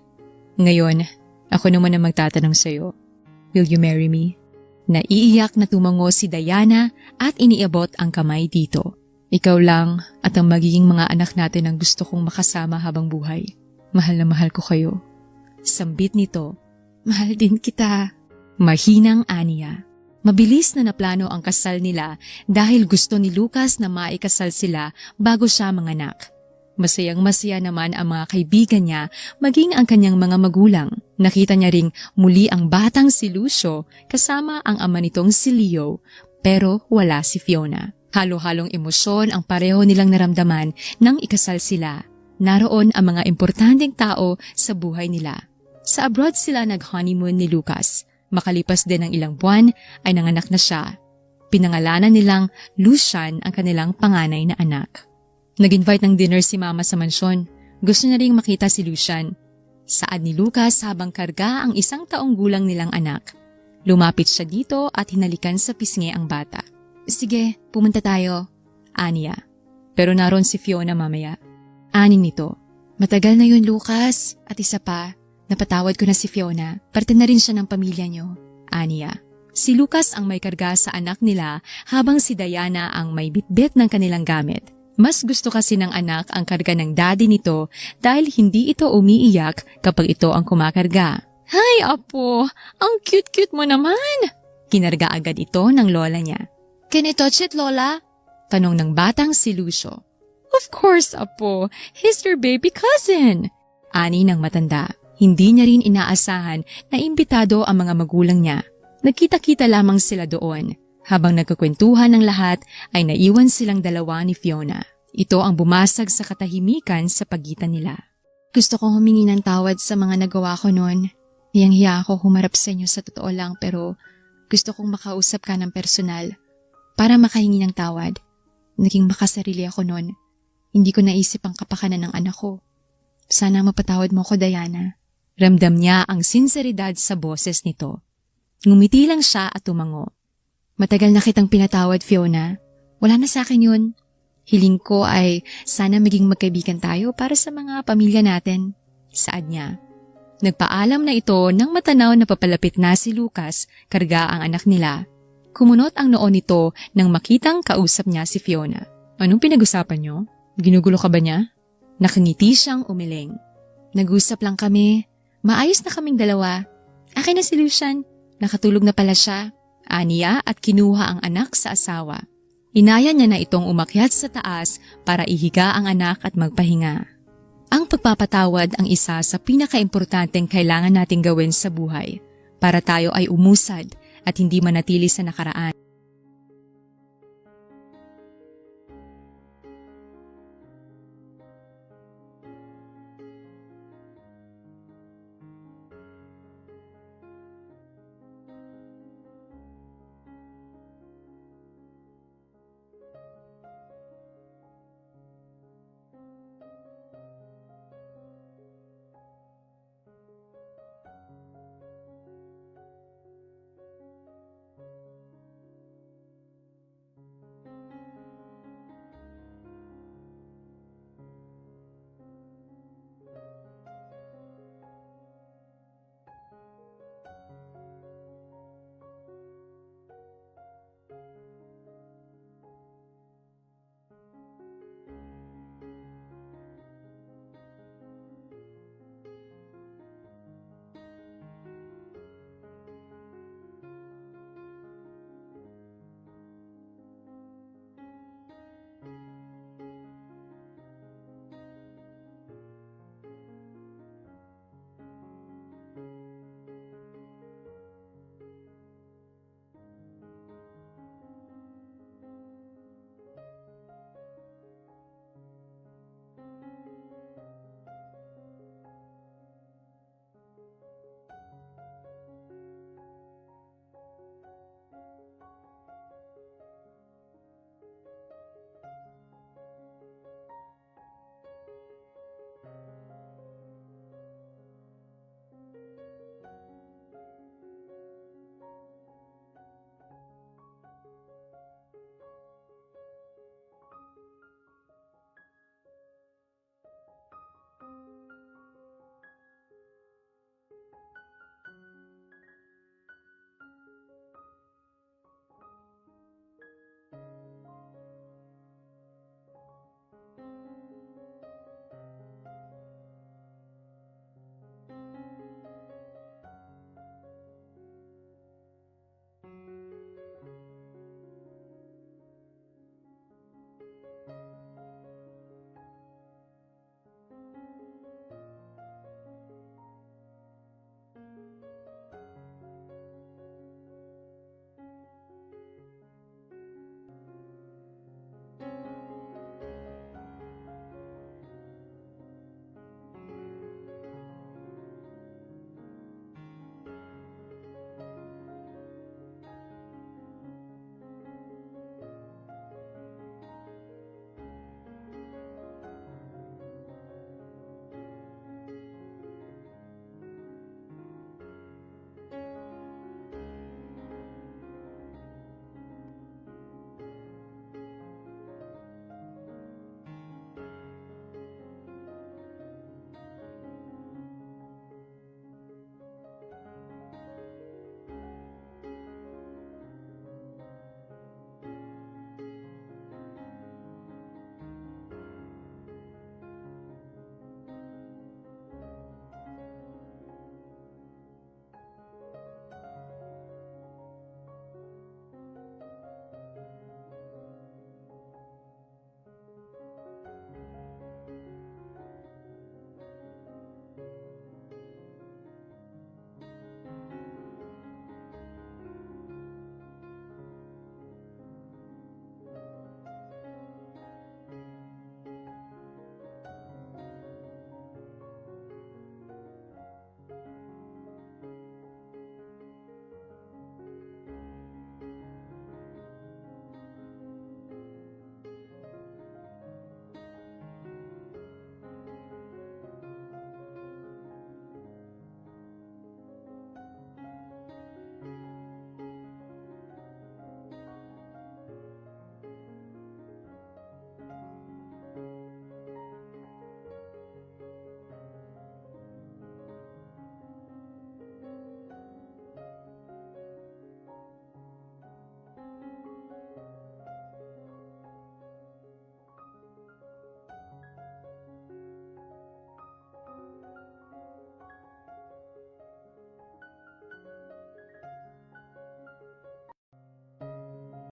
Ngayon, ako naman ang magtatanong sa'yo. Will you marry me? Naiiyak na tumango si Diana at iniabot ang kamay dito. Ikaw lang at ang magiging mga anak natin ang gusto kong makasama habang buhay. Mahal na mahal ko kayo. Sambit nito. Mahal din kita. Mahinang aniya. Mabilis na naplano ang kasal nila dahil gusto ni Lucas na maikasal sila bago siya manganak. Masayang-masaya naman ang mga kaibigan niya maging ang kanyang mga magulang. Nakita niya ring muli ang batang si Lucio kasama ang ama nitong si Leo pero wala si Fiona. Halo-halong emosyon ang pareho nilang naramdaman nang ikasal sila. Naroon ang mga importanteng tao sa buhay nila. Sa abroad sila nag-honeymoon ni Lucas. Makalipas din ng ilang buwan ay nanganak na siya. Pinangalanan nilang Lucian ang kanilang panganay na anak. Nag-invite ng dinner si Mama sa mansyon. Gusto niya ring makita si Lucian. Saad ni Lucas habang karga ang 1 taong gulang nilang anak. Lumapit siya dito at hinalikan sa pisngi ang bata. Sige, pumunta tayo. Aniya. Pero naroon si Fiona mamaya. Ani nito. Matagal na yun, Lucas. At isa pa, napatawad ko na si Fiona. Parte na rin siya ng pamilya niyo. Aniya. Si Lucas ang may karga sa anak nila habang si Diana ang may bitbit ng kanilang gamit. Mas gusto kasi ng anak ang karga ng daddy nito dahil hindi ito umiiyak kapag ito ang kumakarga. Hay, apo! Ang cute-cute mo naman! Kinarga agad ito ng lola niya. Can I touch it, Lola? Tanong ng batang si Lucio. Of course, apo. He's your baby cousin. Ani ng matanda. Hindi niya rin inaasahan na imbitado ang mga magulang niya. Nagkita-kita lamang sila doon. Habang nagkukwentuhan ng lahat ay naiwan silang dalawa ni Fiona. Ito ang bumasag sa katahimikan sa pagitan nila. Gusto kong humingi ng tawad sa mga nagawa ko noon. Hiyang-hiya ako humarap sa inyo sa totoo lang pero gusto kong makausap ka ng personal para makahingi ng tawad. Naging makasarili ako noon. Hindi ko naisip ang kapakanan ng anak ko. Sana mapatawad mo ko, Diana. Ramdam niya ang sinseridad sa boses nito. Ngumiti lang siya at tumango. Matagal na kitang pinatawad, Fiona. Wala na sa akin yun. Hiling ko ay sana maging magkaibigan tayo para sa mga pamilya natin. Saad niya. Nagpaalam na ito nang matanaw na papalapit na si Lucas, karga ang anak nila. Kumunot ang noo nito nang makitang kausap niya si Fiona. Anong pinag-usapan niyo? Ginugulo ka ba niya? Nakangiti siyang umiling. Nag-usap lang kami. Maayos na kaming dalawa. Akin na si Lucian. Nakatulog na pala siya. Aniya at kinuha ang anak sa asawa. Inaya niya na itong umakyat sa taas para ihiga ang anak at magpahinga. Ang pagpapatawad ang isa sa pinakaimportanteng kailangan nating gawin sa buhay para tayo ay umusad at hindi manatili sa nakaraan.